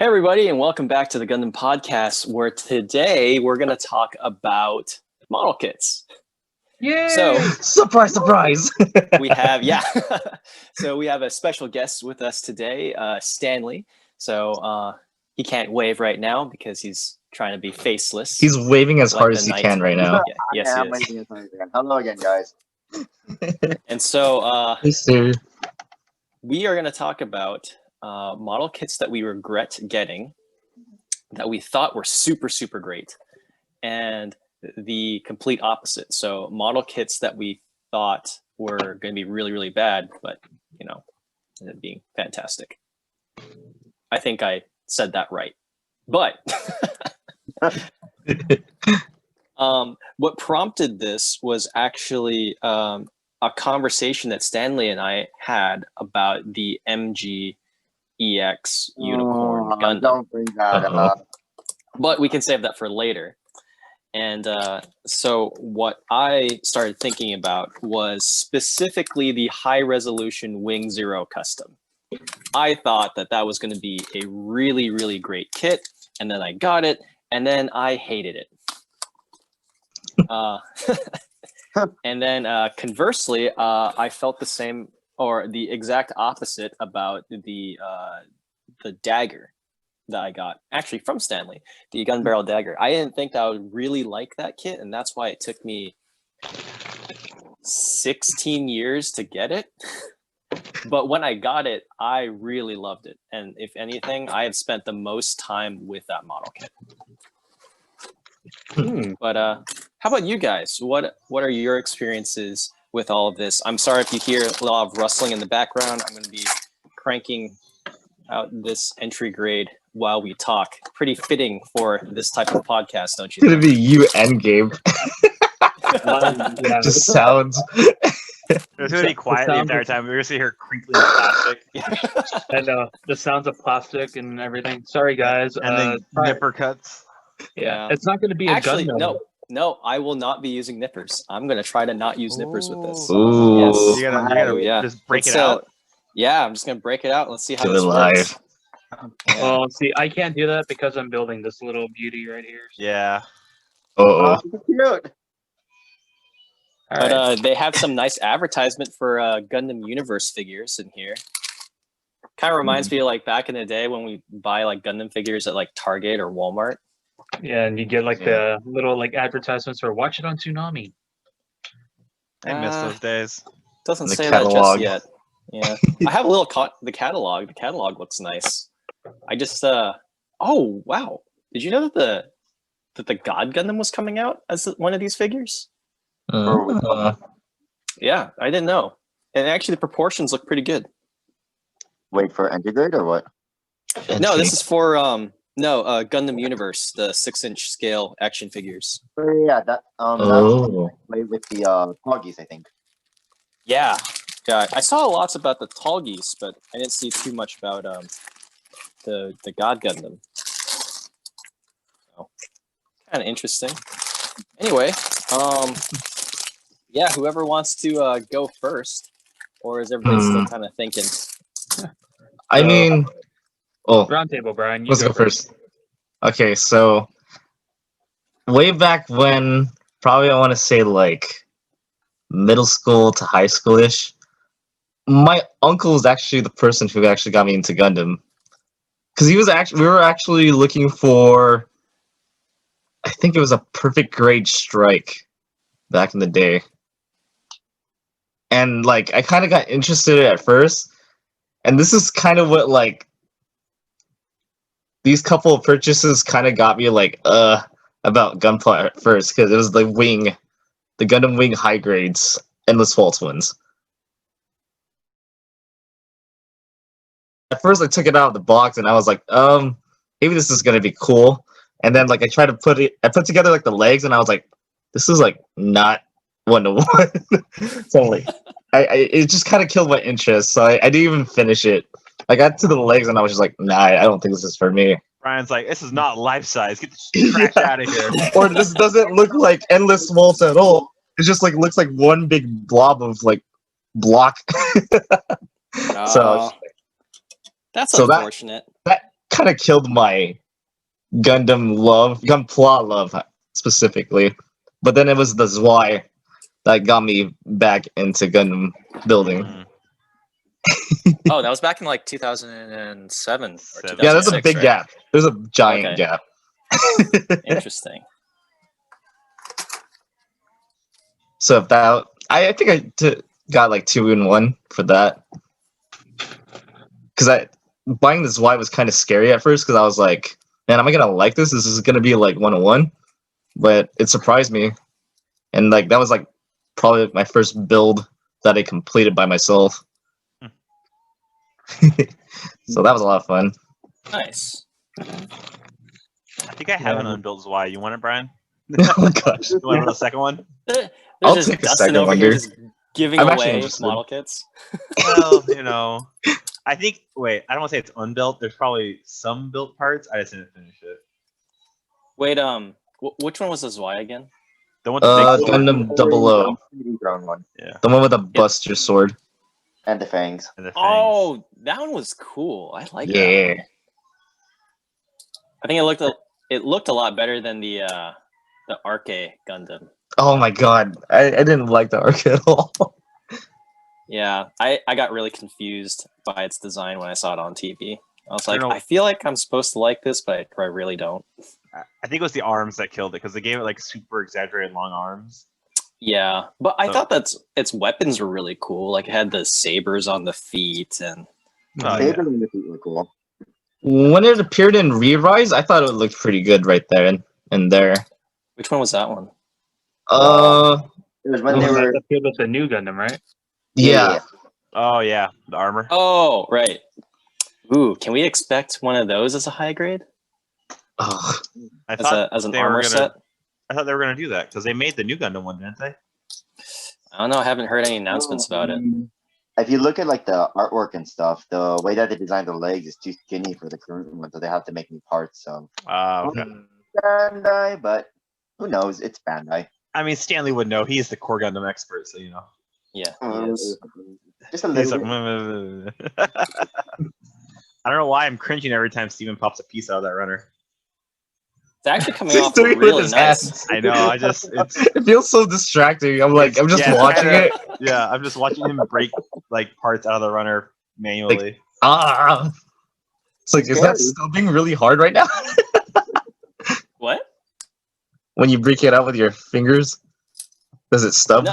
Hey everybody, and welcome back to the Gundam Podcast, where today we're going to talk about model kits. Yay! So, surprise! we have, so we have a special guest with us today, Stanley. So he can't wave right now because he's trying to be faceless. He's waving as like hard the as he knight. can right now. Yeah, yes, I he am is. waving as hard as I can. Hello again, guys. And so Hey, sir. we are going to talk about model kits that we regret getting, that we thought were super, super great, and the complete opposite. So model kits that we thought were going to be really, really bad, but, you know, ended up being fantastic. I think I said that right. But what prompted this was actually a conversation that Stanley and I had about the MG EX Unicorn Gundam. Don't bring that up. But we can save that for later. And so what I started thinking about was specifically the high resolution Wing Zero custom. I thought that that was going to be a really, really great kit. And then I got it, and then I hated it. And then conversely, I felt the same, or the exact opposite about the dagger that I got, actually from Stanley, the gun barrel dagger. I didn't think that I would really like that kit, and that's why it took me 16 years to get it. But when I got it, I really loved it. And if anything, I have spent the most time with that model kit. But how about you guys? What are your experiences with all of this? I'm sorry if you hear a lot of rustling in the background. I'm going to be cranking out this entry grade while we talk. Pretty fitting for this type of podcast, don't you It's gonna think? be you and Gabe. Yeah. Just sounds. It's gonna be quiet the entire time. We're gonna see her crinkling plastic And the sounds of plastic and everything. Sorry, guys. and then nipper cuts. Yeah. It's not going to be a Actually, Gundam. no, I will not be using nippers. I'm going to try to not use nippers with this. Ooh. Yes. You gotta Yeah. just break Let's, it out. Yeah, I'm just going to break it out. Let's see how Do this it works. live. Yeah. Well, see, I can't do that because I'm building this little beauty right here. Yeah. Uh-oh. Cute. But they have some nice advertisement for Gundam Universe figures in here. Kind of reminds me of like back in the day when we buy like Gundam figures at like Target or Walmart. Yeah, and you get like the little like advertisements for watch it on Tsunami. I miss those days. Doesn't The say catalog. that just yet. Yeah, I have a little the catalog. The catalog looks nice. I just oh wow! Did you know that the God Gundam was coming out as one of these figures? Yeah, I didn't know. And actually, the proportions look pretty good. Wait for integrate or what? No, this is for Gundam Universe, the 6-inch scale action figures. Oh, yeah, that Oh. way with the Tallgeese, I think. Yeah, I saw lots about the Tallgeese, but I didn't see too much about the God Gundam. So, kind of interesting. Anyway, yeah, whoever wants to go first, or is everybody still kind of thinking? I mean, Round table, Brian. You let's go first. Okay, so way back when, probably I want to say like middle school to high school-ish, my uncle was actually the person who actually got me into Gundam. Because we were actually looking for, I think it was a perfect grade strike back in the day. And like I kind of got interested at first, and this is kind of what like these couple of purchases kind of got me like about Gunpla at first, because it was the Gundam Wing high grades, Endless Waltz ones. At first I took it out of the box and I was like, maybe this is gonna be cool. And then like I put together like the legs and I was like, this is like not 1-to-1. So like it just kind of killed my interest, so I didn't even finish it. I got to the legs and I was just like, nah, I don't think this is for me. Brian's like, this is not life size. Get this trash out of here. Or this doesn't look like Endless Waltz at all. It just like looks like one big blob of like block. So That's So that- unfortunate. kind of killed my Gunpla love specifically. But then it was the Zwei that got me back into Gundam building. Mm. Oh, that was back in like 2007 or 2006, Yeah, there's a big right? gap. There's a giant Okay. gap. Interesting. So if that, I think I got like 2-in-1 for that. Because buying this Y was kind of scary at first because I was like, man, am I gonna like this? This is gonna be like 101, but it surprised me, and like that was like probably my first build that I completed by myself. So that was a lot of fun. Nice. I think I have an unbuilt Zwei. You want it, Brian? Oh gosh, You want the second one? There's I'll just take a Dustin second over one, here dude. just giving I'm actually away interested. model kits. Well, you know, I think. Wait, I don't want to say it's unbuilt. There's probably some built parts. I just didn't finish it. Wait, which one was the Zwei again? The one with the big sword Gundam 00, 3D ground one. the one with the Buster sword. And the fangs. and the fangs. Oh, that one was cool. I like that Yeah. one. I think it looked a lot better than the Arche Gundam. Oh my god, I didn't like the arc at all. Yeah, I got really confused by its design when I saw it on TV. I was like, know. I feel like I'm supposed to like this, but I really don't. I think it was the arms that killed it because they gave it like super exaggerated long arms. Yeah, but I So- thought its weapons were really cool. Like it had the sabers on the feet, and Oh, Saber yeah. and the feet were cool. When it appeared in Re-Rise, I thought it looked pretty good right there and there. which one was that one? It was when they That were. appeared with the new Gundam, right? Yeah. Oh yeah, the armor. Oh, right. Ooh, can we expect one of those as a high grade? Oh, I As thought an they were armor gonna. set? I thought they were gonna do that because they made the new Gundam one, didn't they? I don't know. I haven't heard any announcements about it. If you look at like the artwork and stuff, the way that they designed the legs is too skinny for the current one, so they have to make new parts. So Okay. Bandai, but who knows? It's Bandai. I mean, Stanley would know. He's the Core Gundam expert, so you know. Yeah, he is. Just a He's little like, bit. I don't know why I'm cringing every time Steven pops a piece out of that runner. It's actually coming He's off doing it with really his nice. hands. I know. It's It feels so distracting. I'm like, I'm just yeah, it's watching kinda- it. yeah. I'm just watching him break like parts out of the runner manually. Ah. It's like, is that Scary. stubbing really hard right now? What? When you break it out with your fingers, does it stub?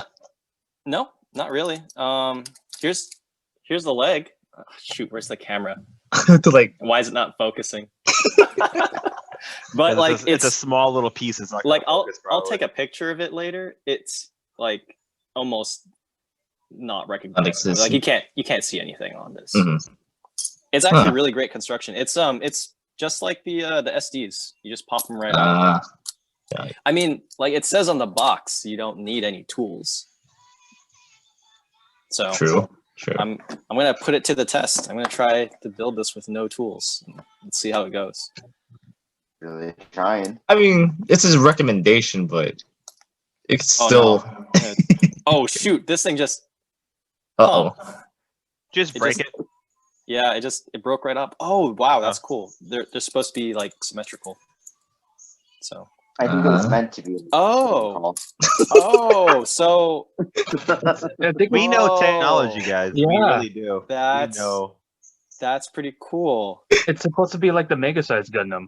No, not really. Here's the leg. Oh, shoot, where's the camera? To like, Why is it not focusing? But But like it's a small little piece. It's not like gonna I'll focus I'll probably. take a picture of it later. It's like almost not recognizable. Like Non-existent. you can't see anything on this. Mhm. It's actually Huh. really great construction. It's just like the SDs. You just pop them right out. I mean, like it says on the box, you don't need any tools. So True. I'm gonna put it to the test. I'm gonna try to build this with no tools and see how it goes. Really trying. I mean, it's his recommendation, but it's Oh, still. no. Oh shoot! This thing just. Uh-oh. Just It break just- it. Yeah, it broke right up. Oh wow, that's cool. They're supposed to be like symmetrical. So. I think it was meant to be. Oh. Oh, so I think We know Oh. technology, guys. We Yeah. really do. That's- We know. that's pretty cool. it's supposed to be like the Mega Size Gundam.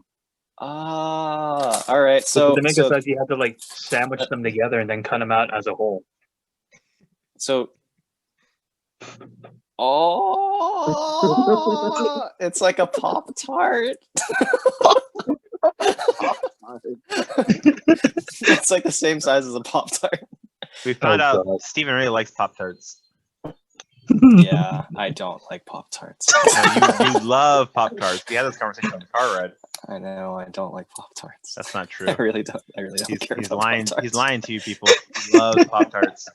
Ah, all right. So So the Mega Size, you have to like sandwich them together and then cut them out as a whole. so. Oh, it's like a Pop Tart. It's like the same size as a Pop Tart. We found Oh, out God. Steven really likes Pop Tarts. Yeah, I don't like Pop Tarts. You love Pop Tarts. We had this conversation on the car ride. I know I don't like Pop Tarts. That's not true. I really don't. I really don't care He's about lying. Pop-Tarts. He's lying to you people. He loves Pop Tarts.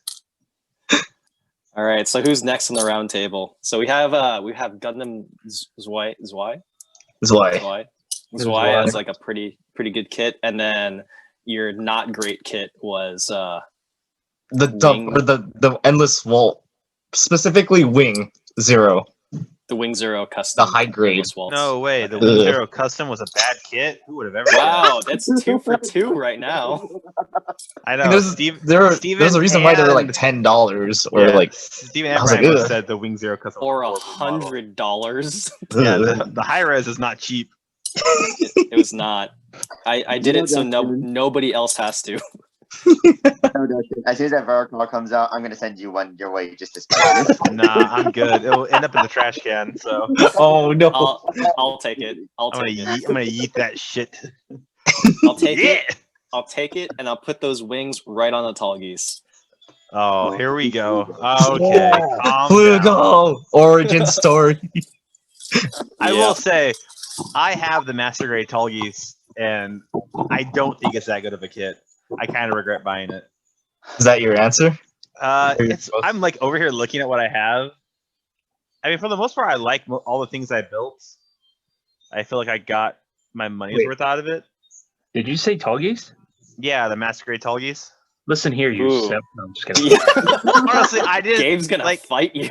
All right. So who's next on the round table? So we have Gundam Zwei That's why. Zwei Zwei. as like a pretty good kit, and then your not great kit was The Wing. endless vault, specifically Wing 0. The Wing Zero custom. The high grade. Endless Waltz. No way. The Ugh. Wing Zero Custom was a bad kit. Who would have ever? guessed? Wow, that's 2 for 2 right now. I know. There's a reason why they're like $10 or yeah, like Steven I and was like, Brian both ugh. said the Wing Zero Custom Or was a horrible model. $100. Yeah, the high res is not cheap. It was not. I did You know, it so Justin. nobody else has to. As soon as that Veracall comes out, I'm gonna send you one your way just to spam it. Nah, I'm good. It'll end up in the trash can. So oh no. I'll take it. I'm gonna yeet that shit. I'll take Yeah. it. I'll take it, and I'll put those wings right on the Tallgeese. Oh, here we go. Okay, calm down. Pluto origin story. I Yeah. will say, I have the Master Grade Tallgeese, and I don't think it's that good of a kit. I kind of regret buying it. Is that your answer? I'm like over here looking at what I have. I mean, for the most part, I like all the things I built. I feel like I got my money's Wait. worth out of it. Did you say Tallgeese? Yeah, the Master Grade Tallgeese. Listen here, you Ooh. simp. No, I'm just kidding. Yeah. Honestly, I did. Gabe's gonna like- fight you.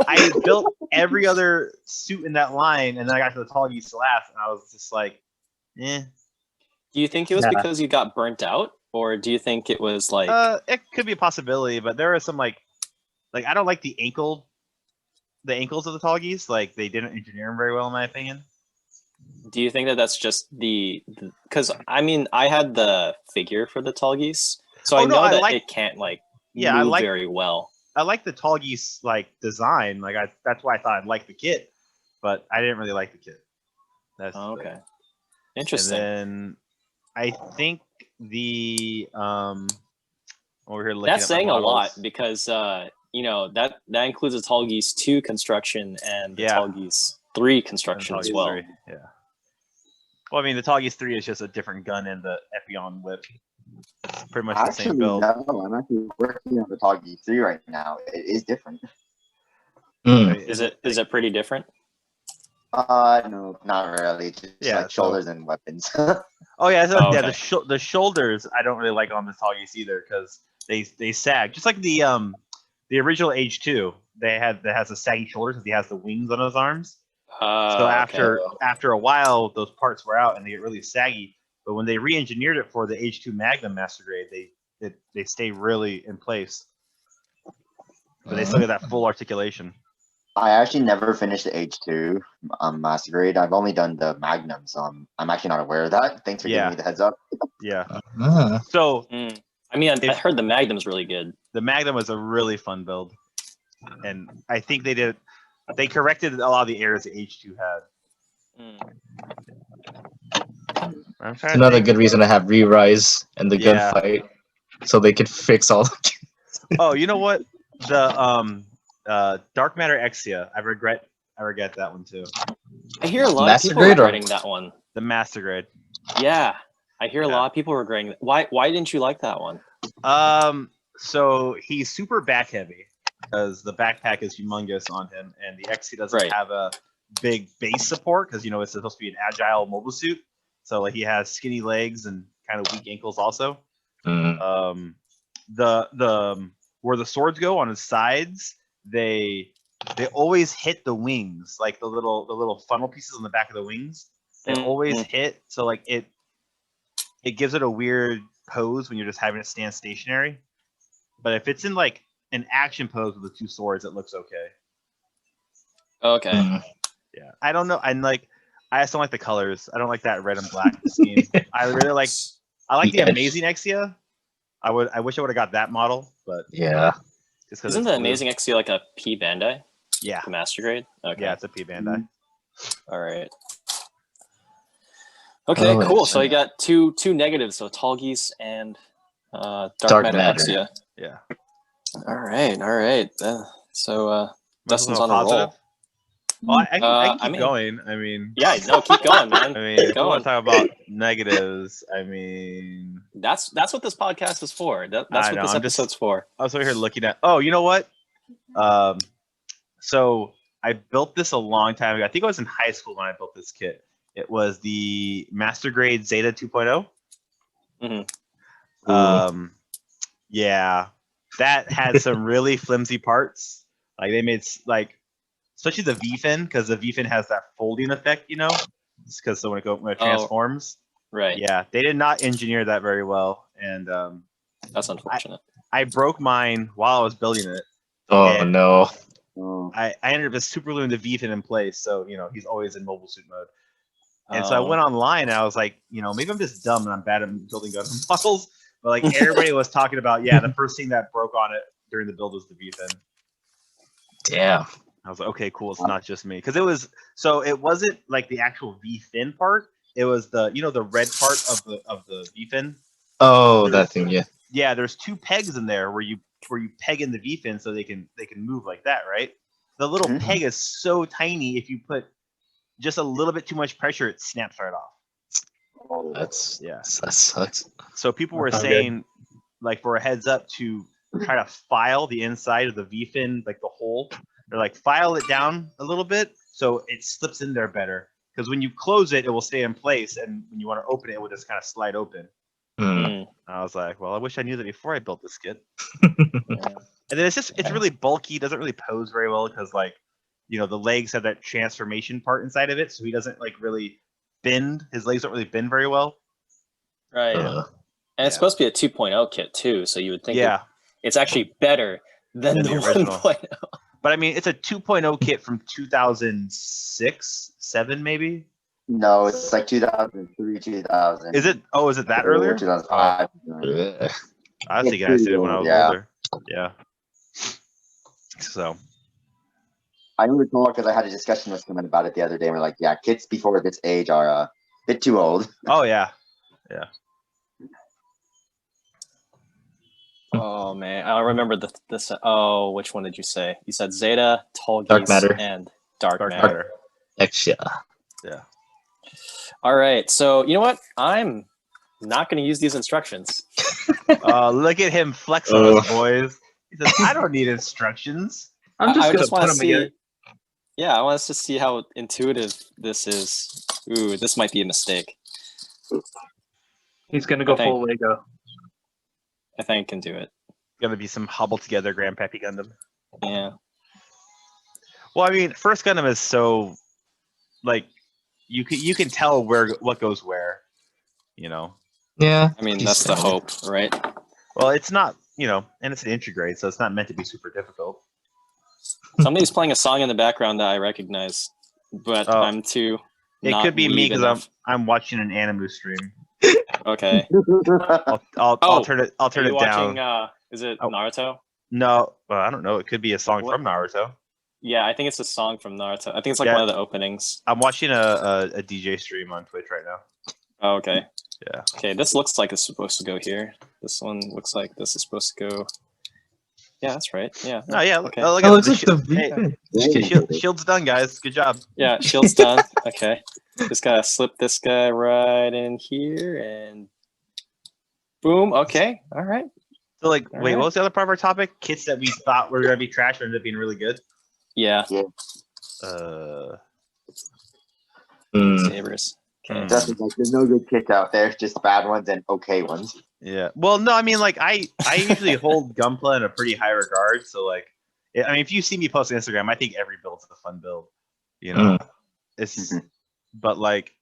I built every other suit in that line, and then I got to the Tallgeese last, and I was just like, eh. Do you think it was Nah. because you got burnt out, or do you think it was like? It could be a possibility, but there are some like I don't like the ankles of the Tallgeese. Like they didn't engineer them very well, in my opinion. Do you think that that's just because I mean I had the figure for the Tallgeese, so I Oh, no, know I that like- it can't like Yeah, I move like very well. I like the Tallgeese like design. Like that's why I thought I'd like the kit, but I didn't really like the kit. That's Oh, the thing. okay, interesting. And then I think the over here looking That's at my saying a lot models. because you know that includes the Tallgeese 2 construction and the Yeah. Tallgeese 3 And construction as Tallgeese well. 3, yeah. Well, I mean, the Tallgeese 3 is just a different gun in the Epion whip. It's pretty much the Actually, same build. no. I'm actually working on the Tallgeese 3 right now. It is different. Mm. Is it pretty different? No, not really. Just Yeah, like so- shoulders and weapons. Oh yeah, so, Oh, yeah. okay. The shoulders I don't really like on the Tallgeese either because they sag just like the original H2. That has the saggy shoulders because he has the wings on his arms. So after a while, those parts wear out and they get really saggy. But when they re-engineered it for the H2 Magnum Master Grade, they stay really in place. But they still get that full articulation. I actually never finished the H2 Master Grade. I've only done the Magnum, so I'm actually not aware of that. Thanks for Yeah. giving me the heads up. Yeah. Ah. So I mean, I If- heard the Magnum's really good. the Magnum was a really fun build, and I think they corrected a lot of the errors the H2 had. I'm trying to Another think. good reason to have re-rise and the Yeah. gunfight, so they could fix all. Oh, you know what? The Dark Matter Exia. I regret that one too. I hear a lot Master of people Grade or- regretting that one. The Master Grade. Yeah, I hear a Yeah. lot of people regretting that. Why didn't you like that one? So he's super back heavy because the backpack is humongous on him, and the Exia doesn't Right. have a big base support because it's supposed to be an agile mobile suit. So like he has skinny legs and kind of weak ankles also. Mm. The where the swords go on his sides, they always hit the wings, like the little funnel pieces on the back of the wings. They always hit, so like it gives it a weird pose when you're just having it stand stationary. But if it's in like an action pose with the two swords, it looks okay. Okay. Mm. Yeah, I don't know. I just don't like the colors. I don't like that red and black scheme. I really like. I like the Yes. Amazing Exia. I wish I would have got that model, but Yeah. just because Isn't the Amazing Exia like a P Bandai? Yeah, The Master Grade? Okay. yeah, it's a P Bandai. All right. Okay, Oh, cool. it's So you got two negatives, so Tallgeese and Dark Matter Exia. Yeah. All right. So Dustin's Wasn't on it a roll. positive? Well, I can keep I mean- going. I mean, Yeah, no, keep going, man. I mean, keep if you want going. to talk about negatives, I mean, That's what this podcast is for. That's I what know, this I'm just- episode's for. I was over here looking at. Oh, you know what? So I built this a long time ago. I think I was in high school when I built this kit. It was the Master Grade Zeta 2.0. Yeah, that had some really flimsy parts. Like they made like especially the V-fin, because the V-fin has that folding effect, you know, just because when it transforms. Right. Yeah, they did not engineer that very well, and That's unfortunate. I broke mine while I was building it. Oh no. I ended up just super gluing the V-fin in place, so you know he's always in mobile suit mode. And so I went online and I was like, you know, maybe I'm just dumb and I'm bad at building Gundam models, but like everybody was talking about, yeah, the first thing that broke on it during the build was the V-fin. Damn. I was like, okay, cool, it's not just me, because it wasn't like the actual V-fin part. It was the the red part of the V-fin. Oh, that thing, yeah. Yeah, there's 2 pegs in there where you peg in the V-fin so they can move like that, right? The little peg is so tiny. If you put just a little bit too much pressure, it snaps right off. That sucks. So people were saying, like, for a heads up to try to file the inside of the V-fin, like the hole. They're like, file it down a little bit so it slips in there better. Because when you close it, it will stay in place, and when you want to open it, it will just kind of slide open. I was like, well, I wish I knew that before I built this kit. And then it's really bulky, doesn't really pose very well because like, the legs have that transformation part inside of it, so he doesn't like really bend. His legs don't really bend very well. Right. And it's supposed to be a 2.0 kit too, so you would think it's actually better than the original. 1.0. But I mean, it's a 2.0 kit from 2006, 7 maybe. No, it's like 2003, 2000. Is it? Oh, is it that earlier? 2005. I was thinking I did it when I was older. Yeah. So. I recall because I had a discussion with someone about it the other day. And we're like, yeah, kits before this age are a bit too old. Oh yeah, yeah. Oh man, I remember this. Oh, which one did you say? You said Zeta, Tallgeese, Dark Matter, and Dark Matter. Exia. Yeah. All right, so you know what? I'm not going to use these instructions. Look at him flex on us, boys. He says, "I don't need instructions. I'm just I gonna put them together." Yeah, I want us to see how intuitive this is. Ooh, this might be a mistake. He's gonna go full Lego. I think I can do it. Gonna be some hobble together Grandpappy Gundam. Yeah. Well, I mean, first Gundam is so like you can tell what goes where, Yeah. I mean, that's the hope, right? Well, it's not, and it's an integrate, so it's not meant to be super difficult. Somebody's playing a song in the background that I recognize, but I'm too. It could be me because I'm watching an anime stream. Okay. I'll turn it down. Watching, is it Naruto? No, well, I don't know. It could be a song from Naruto. Yeah, I think it's a song from Naruto. I think it's like one of the openings. I'm watching a DJ stream on Twitch right now. Oh, okay. Yeah. Okay, this looks like it's supposed to go here. This one looks like this is supposed to go. Yeah, that's right. Yeah. Oh, yeah. Okay. Look at the shield's done, guys. Good job. Yeah, shield's done. Okay. Just gotta slip this guy right in here and boom. Okay. All right. So, wait, what was the other part of our topic? Kits that we thought were gonna be trash ended up being really good. Yeah. Sabers. Okay. There's no good kits out there, just bad ones and okay ones. Yeah. Well, no, I mean, like, I usually hold Gunpla in a pretty high regard. So, like, I mean, if you see me post on Instagram, I think every build's a fun build. It's, but like,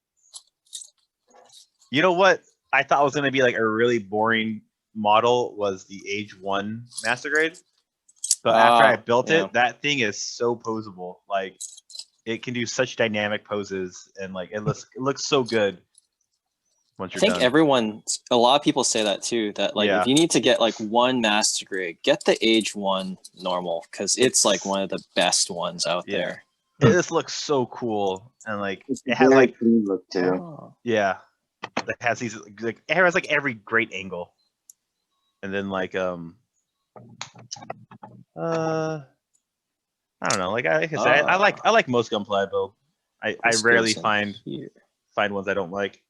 you know what I thought was gonna be like a really boring model was the Age 1 Master Grade. But after I built it, that thing is so posable. Like, it can do such dynamic poses, and like it looks so good. Once you're done. A lot of people say that too. That like if you need to get like one Master Grade, get the Age 1 normal because it's like one of the best ones out there. It just looks so cool, and like it has like clean look too. Yeah, it has these like it has like every great angle, and then like I don't know. Like I said, I like most Gunpla I build. I rarely find ones I don't like.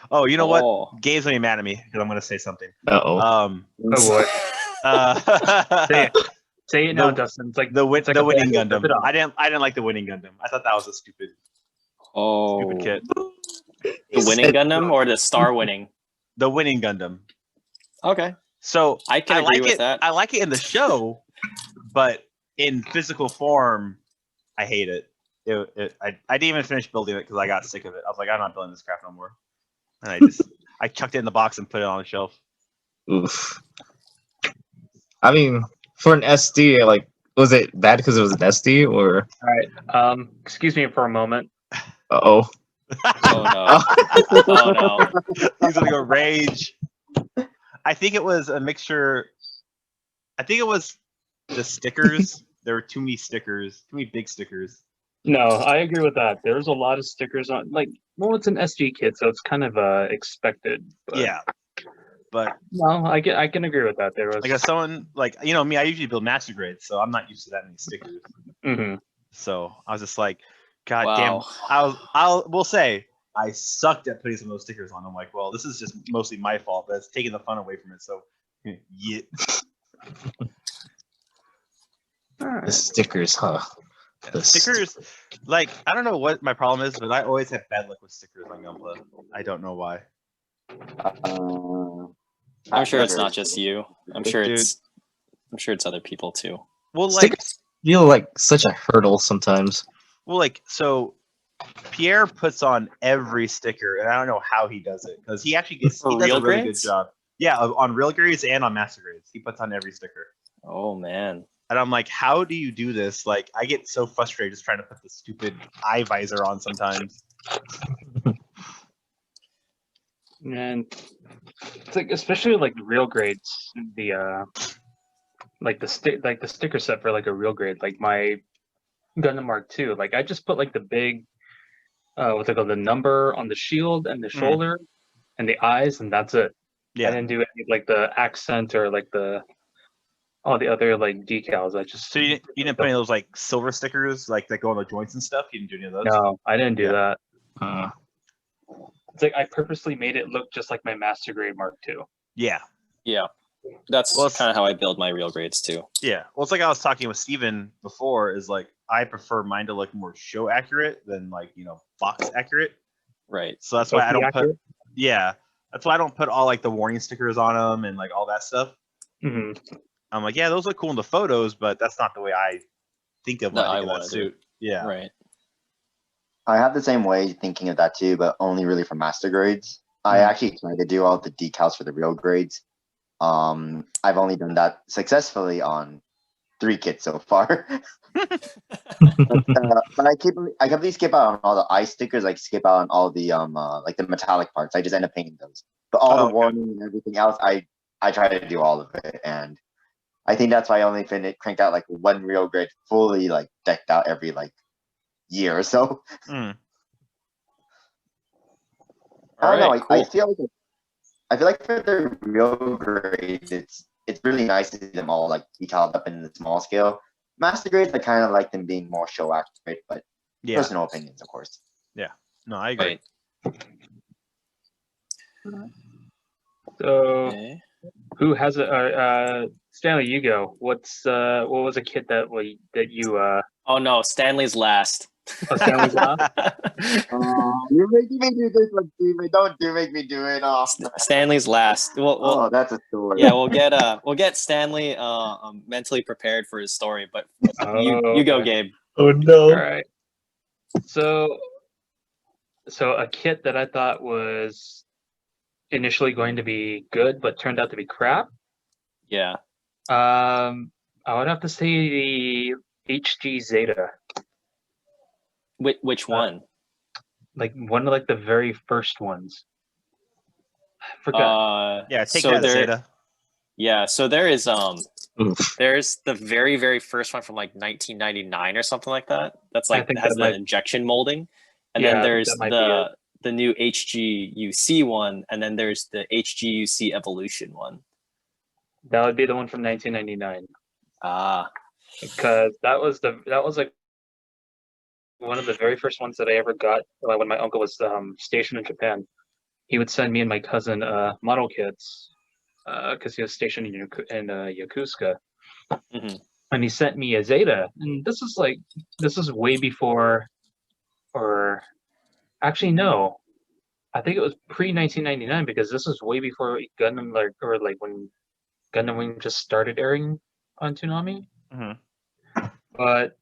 Oh, you know what? Gabe's gonna be mad at me because I'm gonna say something. Oh boy. Say it now, Dustin. It's like the Winning Gundam. I didn't like the Winning Gundam. I thought that was a stupid kit. The Winning Gundam or the Star Winning? The Winning Gundam. Okay. So I can agree with that. I like it in the show, but in physical form, I hate it. I didn't even finish building it because I got sick of it. I was like, I'm not building this crap no more. And I chucked it in the box and put it on the shelf. Oof. I mean, for an SD, like, was it bad because it was an SD or? All right. Excuse me for a moment. Oh. Oh no. Oh no. He's gonna go rage. I think it was a mixture. I think it was the stickers. There were too many stickers, too many big stickers. No, I agree with that. There's a lot of stickers on, like, well, it's an SG kit, so it's kind of expected. But Yeah, but no, I can agree with that. There was like, as someone like, you know me, I usually build master grades, so I'm not used to that many stickers. Mhm. So I was just like, God Wow. damn. We'll say I sucked at putting some of those stickers on. I'm like, well, this is just mostly my fault, but it's taking the fun away from it. So yeah. All right. The stickers, huh? The Stickers, like, I don't know what my problem is, but I always have bad luck with stickers on Gunpla. I don't know why. I'm sure it's not just you. I'm sure Dude. it's other people too. Well, like, Stickers feel like such a hurdle sometimes. so Pierre puts on every sticker, and I don't know how he does it because he actually does For a real really grades? good job. Yeah, on real grades and on master grades, he puts on every sticker. Oh man. And I'm like, how do you do this? Like, I get so frustrated just trying to put the stupid eye visor on sometimes. And it's like, especially like real grades, the sticker set for like a real grade, like my Gundam Mark II. Like, I just put like the big what's it called, the number on the shield and the shoulder and the eyes, and that's it. I Yeah. didn't do any like the accent or like all the other like decals. I just So you didn't put any of those like silver stickers like that go on the joints and stuff? You didn't do any of those? no, I didn't do Yeah. that. It's like I purposely made it look just like my master grade Mark II. Yeah. Yeah. That's Well, kind of how I build my real grades too. Yeah. Well, it's like I was talking with Steven before, is like I prefer mine to look more show accurate than like, box accurate. Right. So that's why I don't accurate? that's why I don't put all like the warning stickers on them and like all that stuff. Hmm. I'm like, yeah, those look cool in the photos, but that's not the way I think of That when I I think of wanna that do. suit. Yeah. Right. I have the same way thinking of that too, but only really for master grades. I Mhm. actually tried to do all the decals for the real grades. I've only done that successfully on 3 kits so far. but I completely skip out on all the eye stickers. Like skip out on all the like the metallic parts. I just end up painting those. But all Oh, the okay. warning and everything else, I try to do all of it, and I think that's why I only cranked out like 1 real grade fully like decked out every like year or so. Mm. I don't know. Alright, I cool. feel like for the real grades, it's really nice to see them all like decaled up in the small scale. Master grades, I kind of like them being more show accurate, but Yeah. personal opinions, of course. No, I agree. Right. So Okay. who has a Stanley? You go. What was a kit that you Oh no, Stanley's last. Stanley's last? You're making me do this one, Steven. Don't make me do it. Oh, Stanley's last. Well, that's a story. yeah, we'll get Stanley mentally prepared for his story, but you go, okay. Gabe. Oh no. All right. So a kit that I thought was initially going to be good, but turned out to be crap. Yeah. I would have to say the HG Zeta. Which one? Like one of like the very first ones. I forgot. Yeah, take so that, there, Zeta. yeah, so there is Oof. there's the very, very first one from like 1999 or something like that. That's like think has that the might- injection molding, and Yeah, then I think there's that might be the new HGUC one, and then there's the HGUC Evolution one. That would be the one from 1999. Ah, Because that was like one of the very first ones that I ever got when my uncle was stationed in Japan. He would send me and my cousin model kits because he was stationed in Yokosuka. mhm. And he sent me a Zeta, and this is way before, or actually no, I think it was pre 1999 because this was way before Gundam or when Gundam Wing just started airing on Toonami. Mhm. But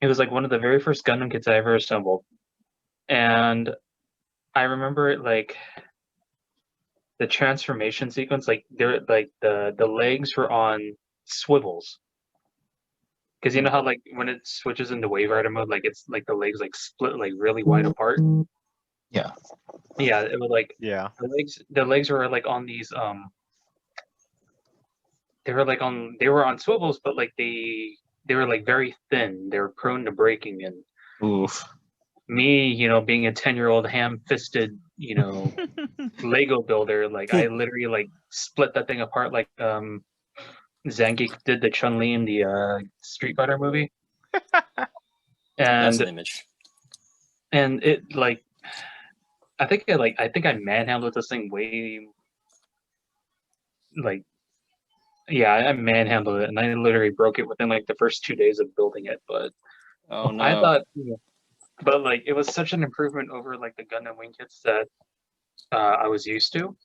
It was like one of the very first Gundam kits I ever assembled, and I remember it like the transformation sequence. Like they're like the legs were on swivels, because you know how like when it switches into Wave Rider mode, like it's like the legs like split like really wide apart. Yeah. Yeah, it was like Yeah. the legs were like on these they were on swivels, but like they were like very thin. They were prone to breaking, and Oof. me, being a 10-year-old ham-fisted, Lego builder, like I literally like split that thing apart like Zangief did the Chun-Li in the Street Fighter movie. That's an And image. it like I think I manhandled this thing way like yeah, I manhandled it, and I literally broke it within like the first 2 days of building it. But Oh no. I thought, but like it was such an improvement over like the Gundam Wing kits that I was used to,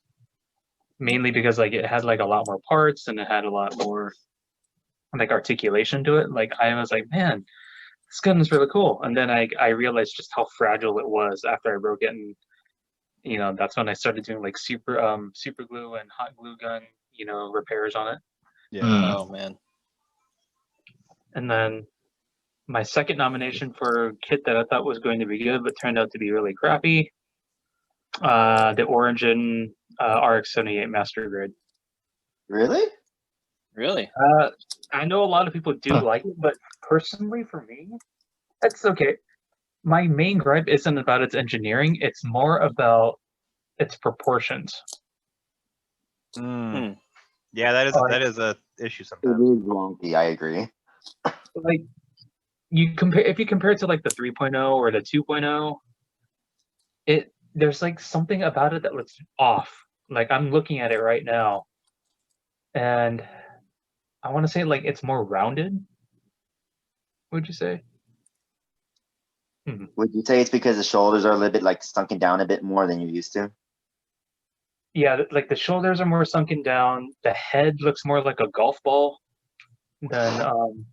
mainly because like it had like a lot more parts and it had a lot more like articulation to it. Like I was like, man, this gun is really cool. And then I realized just how fragile it was after I broke it, and that's when I started doing like super glue and hot glue gun repairs on it. Yeah. Oh man. And then my second nomination for a kit that I thought was going to be good but turned out to be really crappy, the Origin RX-78 Master Grade. Really? Really? I know a lot of people do like it, but personally for me, it's okay. My main gripe isn't about its engineering, it's more about its proportions. Yeah, that is a issue It sometimes. is wonky. I agree. Like if you compare it to like the 3.0 or the 2.0, there's like something about it that looks off. Like I'm looking at it right now, and I want to say like it's more rounded. Would you say? Would you say it's because the shoulders are a little bit like sunken down a bit more than you're used to? Yeah, like the shoulders are more sunken down. The head looks more like a golf ball than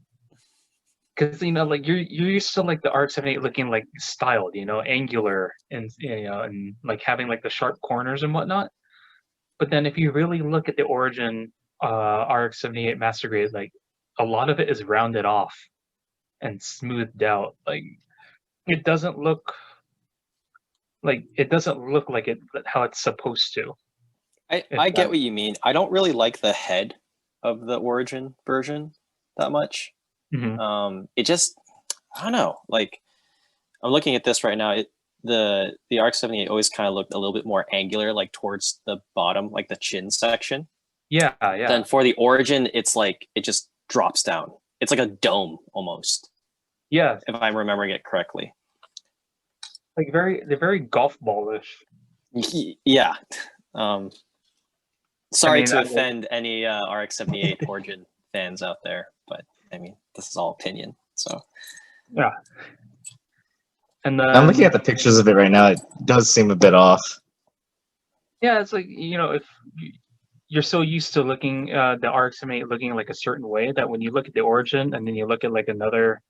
because like you're used to like the RX-78 looking like styled, angular and and like having like the sharp corners and whatnot. But then if you really look at the Origin RX-78 Master Grade, like a lot of it is rounded off and smoothed out. Like it doesn't look like it how it's supposed to. I get what you mean. I don't really like the head of the Origin version that much. It just, I don't know. Like I'm looking at this right now. The RX-78 always kind of looked a little bit more angular, like towards the bottom, like the chin section. Yeah. Then for the Origin, it's like it just drops down. It's like a dome almost. Yeah, if I'm remembering it correctly. Like they're very golf ballish. Yeah. Sorry to offend any RX-78 Origin fans out there, but I mean, this is all opinion. So yeah. And I'm looking at the pictures of it right now. It does seem a bit off. Yeah, it's like if you're so used to looking the RX-78 looking like a certain way that when you look at the Origin and then you look at like another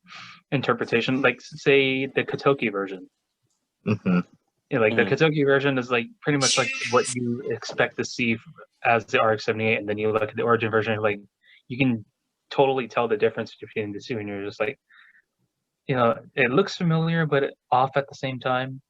interpretation, like say the Kotoki version. Like the Kotoki version is like pretty much like what you expect to see as the RX-78, and then you look at the Origin version, like you can totally tell the difference between the two, and you're just like, it looks familiar but off at the same time.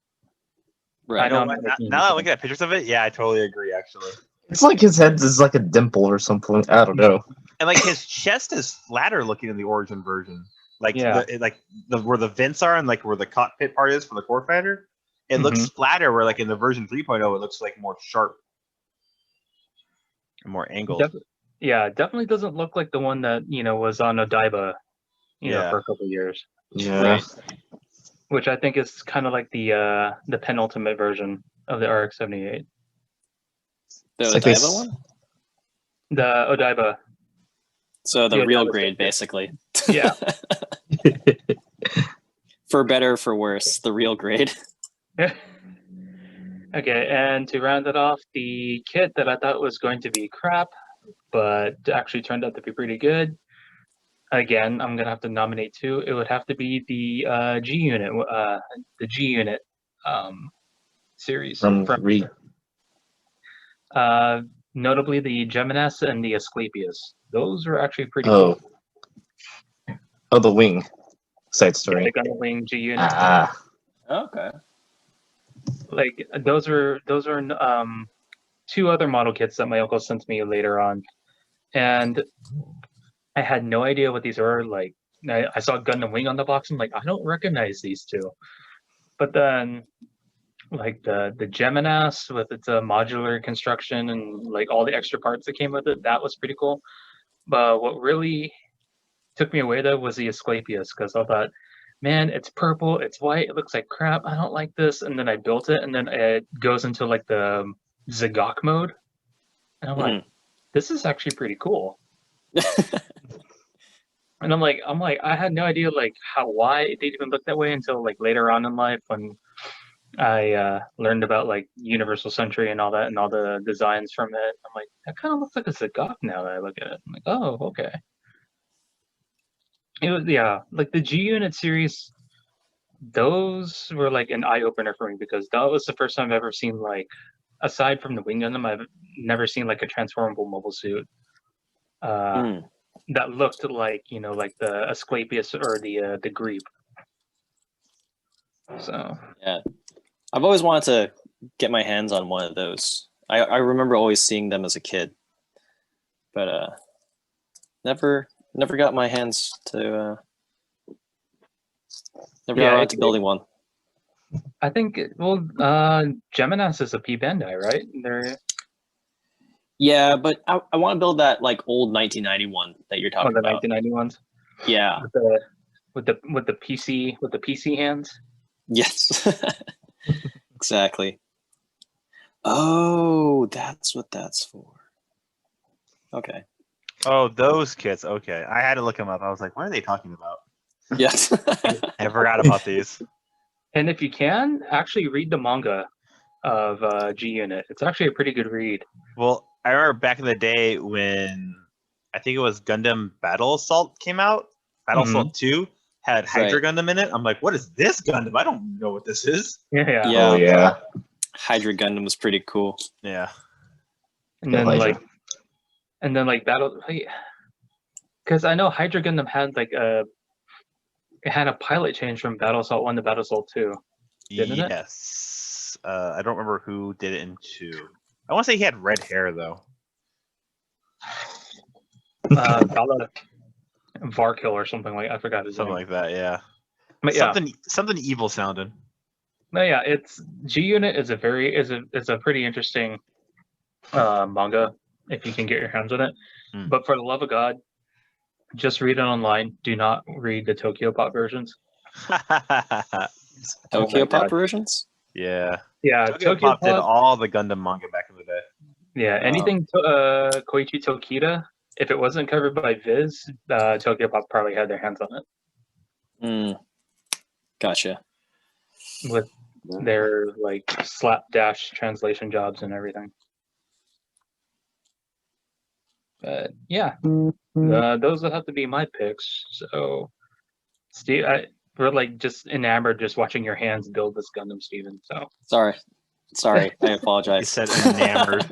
Right. Now that I'm looking at pictures of it, yeah, I totally agree. Actually, it's like his head is like a dimple or something. I don't know. And like his chest is flatter looking in the Origin version. Like where the vents are and like where the cockpit part is for the core fighter. It looks flatter, where like in the version 3.0, it looks like more sharp and more angled. Definitely doesn't look like the one that was on Odaiba, for a couple of years. Yeah. Right. Which I think is kind of like the penultimate version of the RX-78. The Odaiba one? The Odaiba. So the real grade, basically. Yeah. For better, for worse, the real grade. Okay, and to round it off, the kit that I thought was going to be crap, but actually turned out to be pretty good, again, I'm gonna have to nominate two. It would have to be the G Unit, series From notably the Geminas and the Asclepius. Those were actually pretty Oh. cool. Oh, the wing side Yeah, story. the Gundam Wing G Unit. Okay. Like those are two other model kits that my uncle sent me later on, and I had no idea what these were. Like I saw Gundam Wing on the box. I'm like, I don't recognize these two. But then, like the Geminas with its modular construction and like all the extra parts that came with it, that was pretty cool. But what really took me away though was the Asclepius, because I thought, man, it's purple, it's white, it looks like crap. I don't like this. And then I built it, and then it goes into like the Zagok mode, and I'm like, this is actually pretty cool. And I'm like, I had no idea like why it didn't even look that way until like later on in life when I learned about like Universal Century and all that and all the designs from it. I'm like, that kind of looks like a Zagok now that I look at it. I'm like, oh, okay. It was, yeah, like the G Unit series, those were like an eye opener for me, because that was the first time I've ever seen, like, aside from the Wing Gundam, I've never seen like a transformable mobile suit that looked like, you know, like the Asclepius or the Greep. So yeah, I've always wanted to get my hands on one of those. I remember always seeing them as a kid, but never got my hands to never got around to building one. I think Geminas is a P Bandai, right? They're Yeah, but I want to build that like old 1991 that you're talking the about. 1991s. Yeah. With the PC hands. Yes. Exactly. Oh, that's what that's for. Okay. Oh, those kits. Okay, I had to look them up. I was like, what are they talking about? Yes. I forgot about these. And if you can, actually read the manga of G Unit. It's actually a pretty good read. Well, I remember back in the day when I think it was Gundam Battle Assault came out. Battle Assault 2 had Hydra Gundam in it. I'm like, what is this Gundam? I don't know what this is. Yeah. Oh yeah. Hydra Gundam was pretty cool. Yeah. And then like Battle, because I know Hydra Gundam had like it had a pilot change from Battle Assault 1 to Battle Assault 2. Didn't it? Yes. I don't remember who did it in 2. I want to say he had red hair though. Varkill or something like, I forgot his Something name. like that, yeah. But Something evil sounding. No, yeah, it's G Unit is a pretty interesting manga if you can get your hands on it. But for the love of God, just read it online. Do not read the Tokyo Pop versions. Tokyo Pop versions? Yeah. Yeah, Tokyo Pop did all the Gundam manga back in the day. Yeah, anything Koichi Tokita, if it wasn't covered by Viz, Tokyo Pop probably had their hands on it. Gotcha. With their like slapdash translation jobs and everything. But yeah, those would have to be my picks. So, Steve, we're like just enamored just watching your hands build this Gundam, Steven. So sorry, I apologize. You said enamored.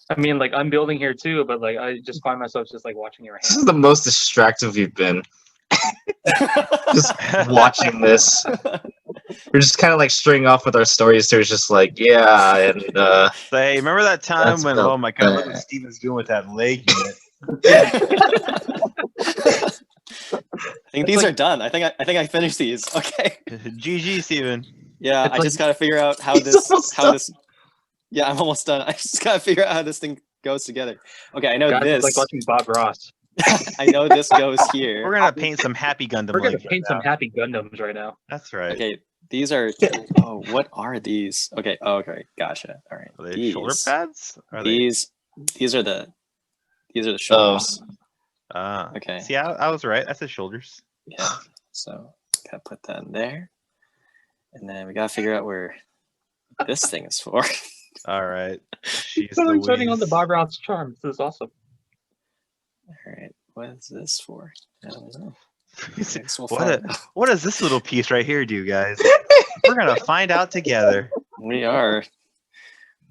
I mean, like I'm building here too, but like I just find myself just like watching your hands. This is the most distracted we've been. Just watching this. We're just kind of like stringing off with our stories. So it's just like, yeah, and hey, remember that time when? Oh my God, look what Steven's doing with that leg unit. I think these are done. I think I finished these. Okay. GG, Steven. Yeah, I just gotta figure out how this. Yeah, I'm almost done. I just gotta figure out how this thing goes together. Okay, I know this. It's like watching Bob Ross. I know this goes here. We're gonna paint some happy Gundam. We're gonna paint some happy Gundams right now. That's right. Okay, these are. Oh, what are these? Okay. Oh, okay. Gotcha. All right. Are they shoulder pads? These are the shoulders. Okay. See, I was right. I said shoulders. Yeah. So gotta put that in there, and then we gotta figure out where this thing is for. All right. She's turning on the Bob Ross charm. This is awesome. All right. What is this for? I don't know. What does this little piece right here do, guys? We're gonna find out together. We are.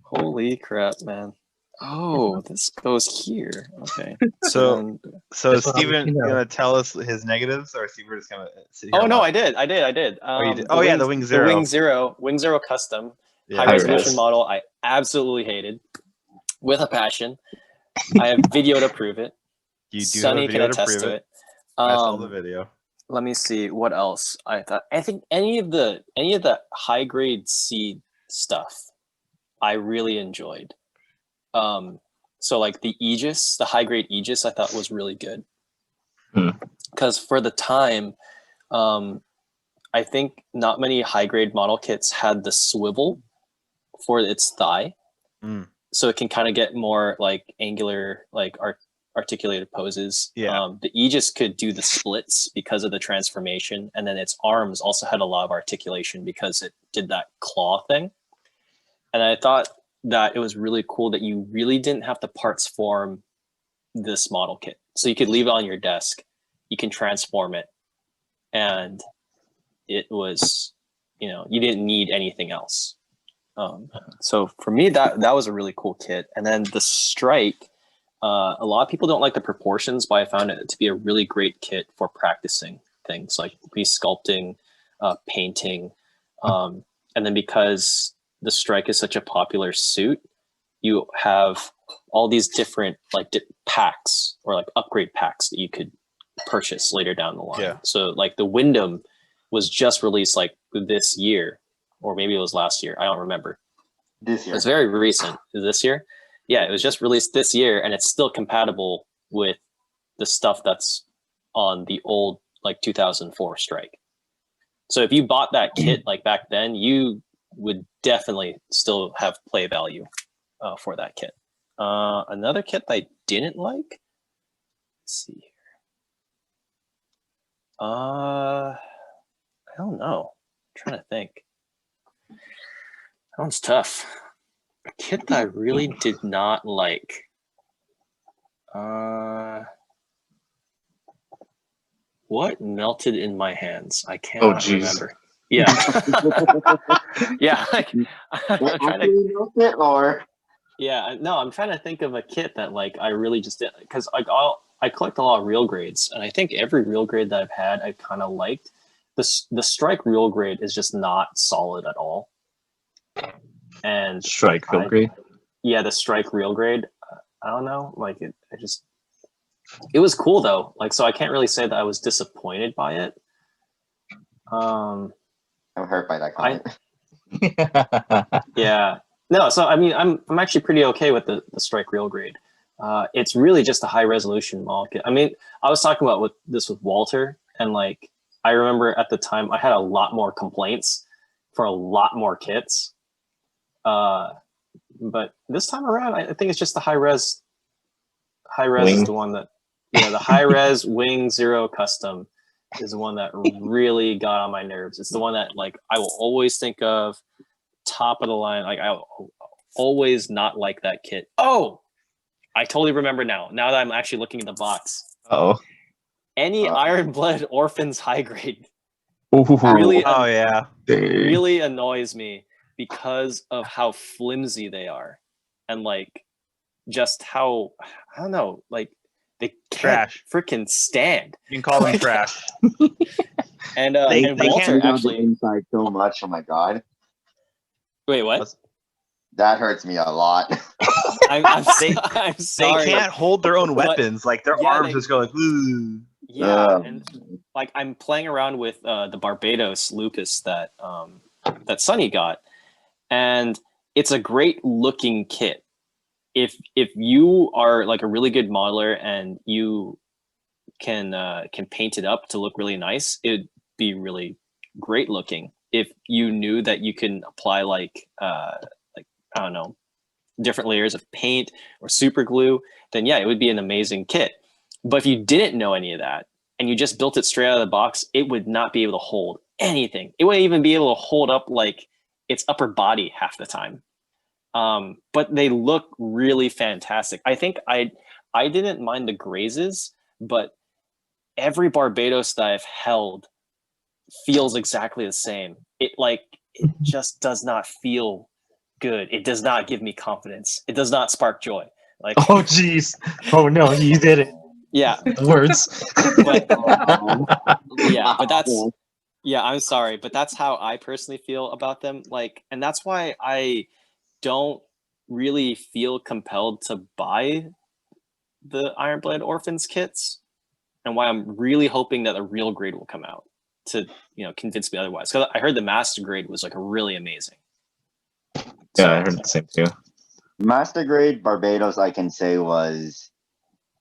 Holy crap, man. Oh, this goes here. Okay. So That's what Steven you know. gonna tell us his negatives, or is we're just gonna sit here Oh and no, watch? I did. You did? Oh, yeah, the Wing Zero. The Wing Zero custom Yeah, high resolution res. model. I absolutely hated with a passion. I have video to prove it. you do Sunny have a can video attest to it. I saw the video. Let me see what else I thought. I think any of the high grade seed stuff I really enjoyed. So like the Aegis, the high grade Aegis, I thought was really good. Because for the time, I think not many high grade model kits had the swivel for its thigh. So it can kind of get more like angular, like articulated poses. Yeah. The Aegis could do the splits because of the transformation, and then its arms also had a lot of articulation because it did that claw thing. And I thought that it was really cool that you really didn't have to parts form this model kit. So you could leave it on your desk, you can transform it, and it was, you didn't need anything else. So for me, that was a really cool kit. And then the Strike, a lot of people don't like the proportions, but I found it to be a really great kit for practicing things like resculpting, painting. And then because the Strike is such a popular suit, you have all these different like packs or like upgrade packs that you could purchase later down the line. Yeah. So like the Gundam was just released like this year, or maybe it was last year. I don't remember. This year. It's very recent. Is this year? Yeah, it was just released this year, and it's still compatible with the stuff that's on the old like 2004 Strike. So if you bought that kit like back then, you would definitely still have play value for that kit. Another kit that I didn't like. Let's see here. I don't know. I'm trying to think. That one's tough. A kit that I really did not like. What melted in my hands? I cannot remember. Yeah. Yeah. Like, I'm trying to, or yeah, no, I'm trying to think of a kit that like I really just did, because like I collect a lot of real grades, and I think every real grade that I've had I kind of liked. The Strike real grade is just not solid at all. And Strike real grade. Yeah, the Strike real grade. I don't know, like it it was cool though. Like, so I can't really say that I was disappointed by it. I'm hurt by that comment. Yeah. No, so I mean, I'm actually pretty okay with the Strike real grade. It's really just a high resolution model kit. I mean, I was talking about this with Walter, and like I remember at the time I had a lot more complaints for a lot more kits. But this time around, I think it's just the high res. High res is the one that, the high res Wing Zero custom is the one that really got on my nerves. It's the one that like I will always think of, top of the line. Like I will always not like that kit. Oh, I totally remember now. Now that I'm actually looking at the box. Oh. Any Iron Blood Orphans high grade Really? really annoys me because of how flimsy they are, and like just how, I don't know, like they can't freaking stand. You can call them trash. And they Walter can't actually inside so much. Oh my god, wait, what? that hurts me a lot. I'm They sorry. They can't hold their own weapons. Like their arms just go like, ooh. Yeah, and like I'm playing around with the Barbados Lucas that Sunny got, and it's a great looking kit. If you are like a really good modeler and you can paint it up to look really nice, it'd be really great looking. If you knew that you can apply like I don't know, different layers of paint or super glue, then yeah, it would be an amazing kit. But if you didn't know any of that and you just built it straight out of the box, it would not be able to hold anything. It wouldn't even be able to hold up like its upper body half the time. But they look really fantastic. I think I didn't mind the grazes, but every Barbados that I've held feels exactly the same. It just does not feel good. It does not give me confidence. It does not spark joy. Like, Oh jeez. Oh no, you did it. yeah, The words. but I'm sorry, but that's how I personally feel about them. Like, and that's why I don't really feel compelled to buy the Iron Blood Orphans kits, and why I'm really hoping that a real grade will come out to, convince me otherwise. Because I heard the master grade was like really amazing. Yeah, I heard the same too. Master grade Barbados, I can say, was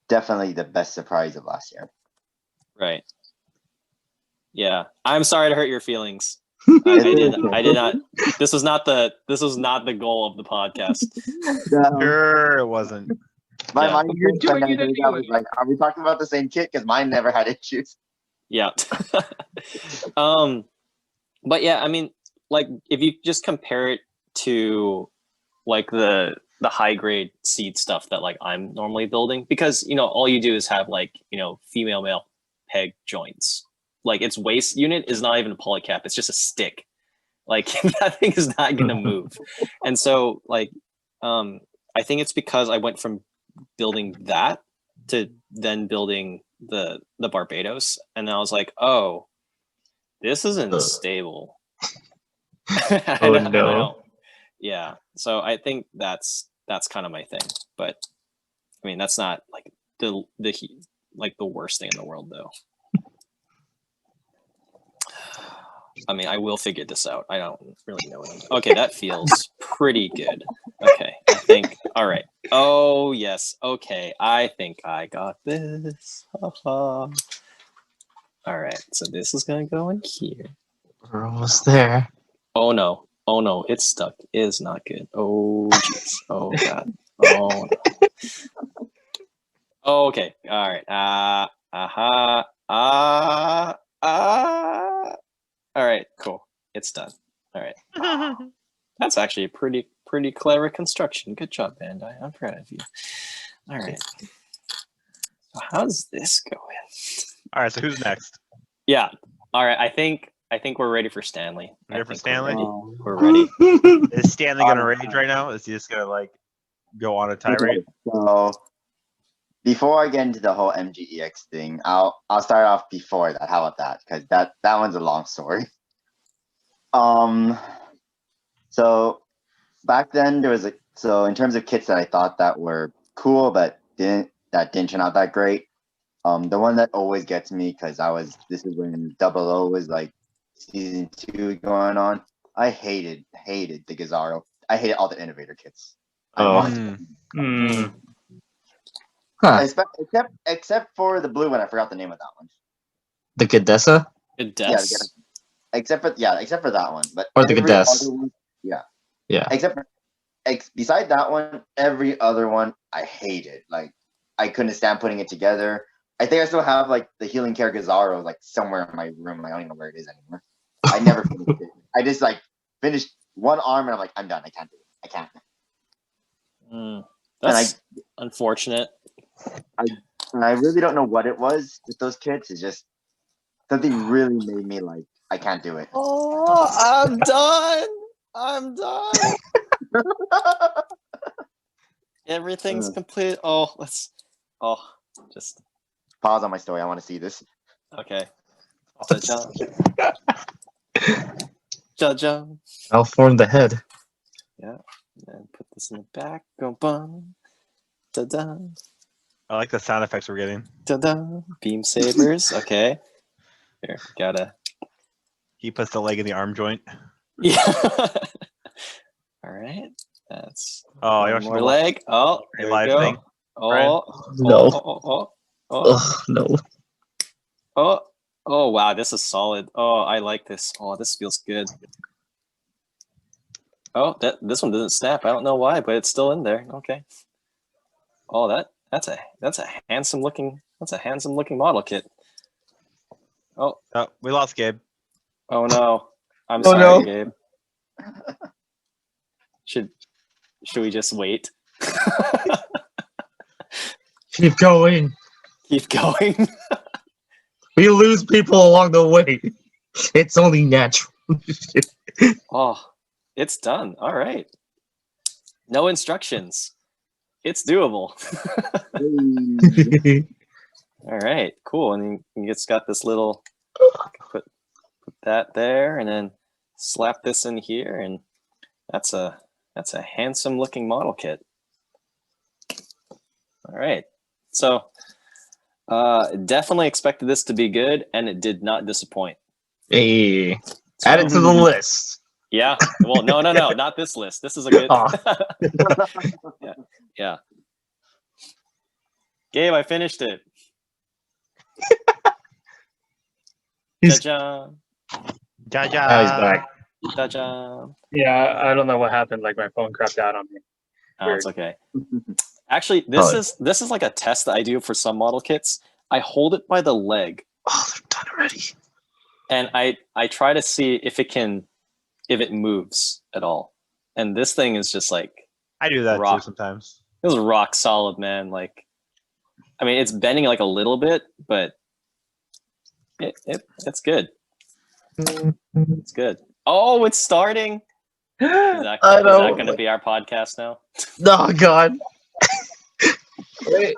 definitely the best surprise of last year. Right. Yeah, I'm sorry to hurt your feelings. I did not. This was not the goal of the podcast. Sure, it wasn't. My Yeah. mind You're was when doing I it heard that, I was anyway. like, are we talking about the same kit? Because mine never had issues. Yeah. But yeah, I mean, like, if you just compare it to like the high grade seed stuff that like I'm normally building, because all you do is have like female male peg joints. Like, its waist unit is not even a polycap, it's just a stick. Like, that thing is not gonna move. And so like I think it's because I went from building that to then building the Barbados, and I was like, oh, this isn't stable. Oh no. Yeah, so I think that's kind of my thing. But I mean, that's not like the worst thing in the world, though. I mean, I will figure this out. I don't really know what I'm... Okay, that feels pretty good. Okay, I think... All right. Oh, yes. Okay, I think I got this. All right, so this is going to go in here. We're almost there. Oh, no. Oh, no, it's stuck. It is not good. Oh, jeez. Oh, God. Oh, no. Oh, okay. All right. All right, cool. It's done. All right. That's actually a pretty clever construction. Good job, Bandai. I'm proud of you. All right. So how's this going? All right, so who's next? Yeah. All right. I think we're ready for Stanley. Ready for Stanley? We're ready. Is Stanley gonna rage right now? Is he just gonna like go on a tirade? So before I get into the whole MGEX thing, I'll start off before that. How about that? Because that one's a long story. So back then there was so in terms of kits that I thought that were cool but didn't turn out that great. The one that always gets me, because this is when Double O was like season 2 going on. I hated the Gazaro. I hated all the Innovator kits. Huh. Except for the blue one. I forgot the name of that one. The Gadessa? Yeah, except for that one. But Or the every Gadess. other one- yeah. Yeah. Beside that one, every other one I hated. Like, I couldn't stand putting it together. I think I still have like the Healing Care Gazaro like somewhere in my room. I don't even know where it is anymore. I never finished it. I just like finished one arm and I'm like, I'm done. I can't do it. I can't. That's unfortunate. And I really don't know what it was with those kits. It's just something really made me like, I can't do it. Oh, I'm done. Everything's complete. Just Pause on my story. I want to see this. okay. Ja-ja. I'll form the head. Yeah. And put this in the back. Go bum. Da-da. I like the sound effects we're getting. Da-da. Beam sabers. Okay. Here, gotta. He puts the leg in the arm joint. Yeah. All right. That's Oh, you one more leg. Oh, there we live go. thing. Oh, No. No. Oh, wow. This is solid. Oh, I like this. Oh, this feels good. Oh, this one doesn't snap. I don't know why, but it's still in there. Okay. Oh, that's a handsome looking model kit. Oh, we lost Gabe. oh no. I'm Oh, sorry, no. Gabe. Should we just wait? Keep going. Keep going. We lose people along the way. It's only natural. Oh, it's done. All right. No instructions. It's doable. All right, cool. And you just got this little, put that there, and then slap this in here, and that's a handsome looking model kit. All right, so definitely expected this to be good, and it did not disappoint. Hey, add it to the list. Yeah. Well, no, not this list. This is a good. Yeah. Gabe, I finished it. Ja-ja. Now he's back. Ja-ja. Yeah, I don't know what happened. Like my phone crapped out on me. Oh, it's okay. Actually, this is like a test that I do for some model kits. I hold it by the leg. Oh, they're done already. And I try to see if it moves at all. And this thing is just like I do that rock. too sometimes. This is rock solid, man. Like, I mean, it's bending like a little bit, but it's good. It's good. Oh, it's starting. Is that going to be our podcast now? Oh God. Wait.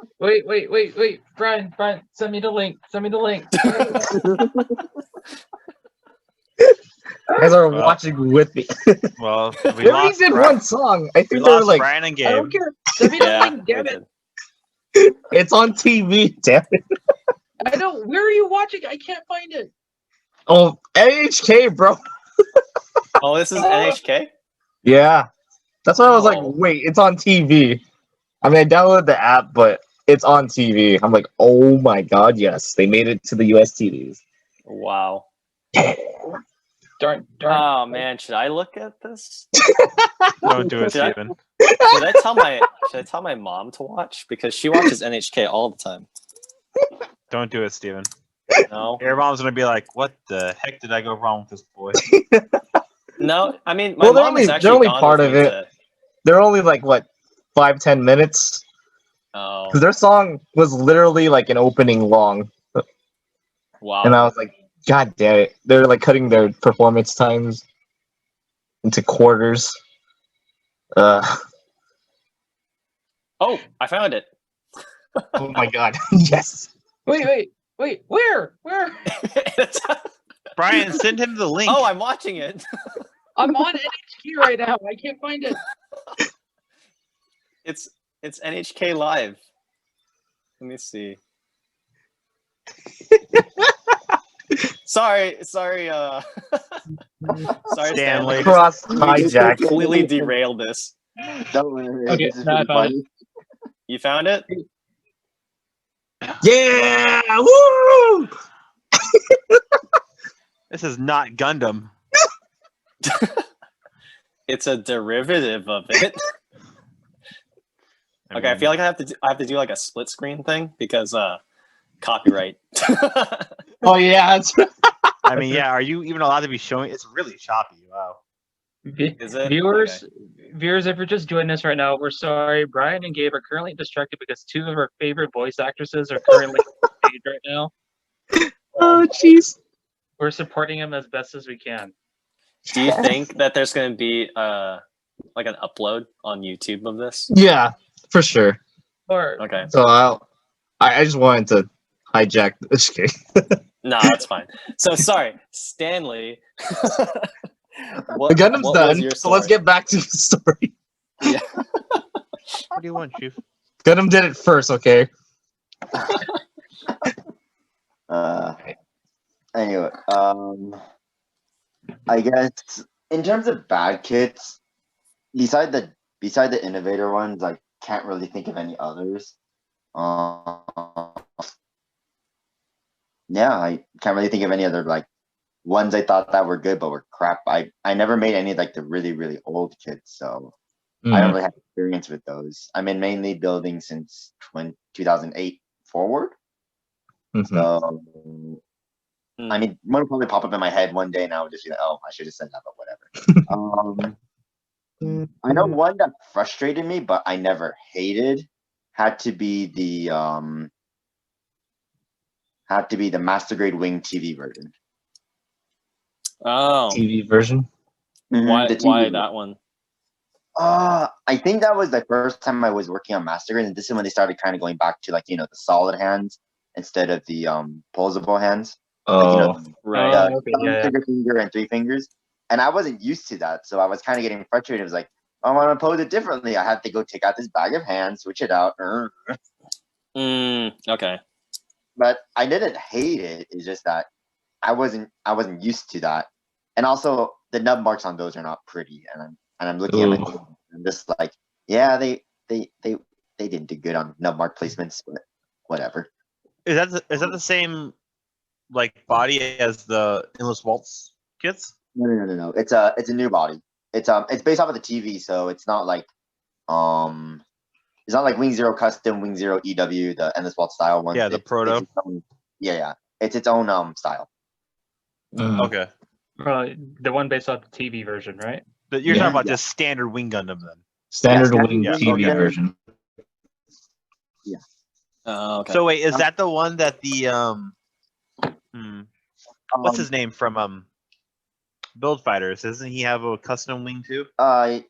Brian, send me the link. You guys are watching with me. Well, They only did one song. I We think they were lost like, Brian and Gabe. I don't care. Send me the link, damn we it. did. it's on TV, damn it. I don't. Where are you watching? I can't find it. Oh, NHK, bro. Oh, this is NHK? Yeah. That's why I was like, Oh. wait, it's on TV. I mean, I downloaded the app, but it's on TV. I'm like, oh my God, yes. They made it to the US TVs. Wow. Darn. Oh man, should I look at this? Don't do it, Should I- Steven. Should I tell my mom to watch? Because she watches NHK all the time. Don't do it, Steven. No. Your mom's gonna be like, "What the heck did I go wrong with this boy?" No, I mean my Well, they're mom is only- actually they're only gone part with of me it. to- They're only like, what, 5-10 minutes? Oh, Because their song was literally like an opening long. wow. And I was like, God damn it. They're like cutting their performance times into quarters. Oh, I found it. Oh my God. Yes. Wait. Where? Brian, send him the link. Oh, I'm watching it. I'm on NHK right now. I can't find it. It's NHK Live. Let me see. Sorry, sorry, Stanley. Cross We hijack. completely derailed this. Don't worry. Okay, This is now I pretty found funny. You found it? Yeah! Woo! This is not Gundam. It's a derivative of it. Okay, I feel like I have to do like a split screen thing because copyright. Oh, yeah. That's right. I mean, yeah. Are you even allowed to be showing? It's really choppy. Wow. Is it? Viewers, Okay. viewers, if you're just joining us right now, we're sorry. Brian and Gabe are currently distracted because two of our favorite voice actresses are currently on stage right now. Oh, jeez. We're supporting them as best as we can. Do you think that there's going to be like an upload on YouTube of this? Yeah, for sure. Or Okay. So I just wanted to hijack this game. No, that's fine. So sorry, Stanley. The Gundam's what was done, your so let's story? get back to the story. Yeah. What do you want, Chief? Gundam did it first, okay? Anyway, I guess in terms of bad kits, beside the innovator ones, I can't really think of any others. Yeah, I can't really think of any other like ones I thought that were good but were crap. I never made any like the really old kits, so I don't really have experience with those. I'm in mainly building since 2008 forward. Mhm. So I mean, one will probably pop up in my head one day, and I would just be like, "Oh, I should have said that," but whatever. I know one that frustrated me, but I never hated, had to be the had to be the Master Grade Wing TV version. Oh, TV version. why The TV why version. that one? I think that was the first time I was working on Master Grade, and this is when they started kind of going back to like the solid hands instead of the posable hands. Oh, Like, Right. okay, the yeah. trigger finger and 3 fingers, and I wasn't used to that, so I was kind of getting frustrated. It was like, I want to pose it differently. I had to go take out this bag of hands, switch it out. Okay. But I didn't hate it. It's just that I wasn't used to that, and also the nub marks on those are not pretty. And I'm looking at my Ooh. thing, and I'm just like, yeah, they didn't do good on nub mark placements, but whatever. Is that the same like body as the Endless Waltz kits? No. It's a new body. It's based off of the TV, so it's not like it's not like Wing Zero Custom, Wing Zero EW, the Endless Waltz style one. Yeah, the proto. Yeah. It's its own style. Mm. Okay. The one based off the TV version, right? But you're Yeah. talking about just standard Wing Gundam then. Standard Yeah, Wing yeah, TV okay. version. Okay. So wait, is that the one that the what's his name from Build Fighters? Doesn't he have a custom wing too?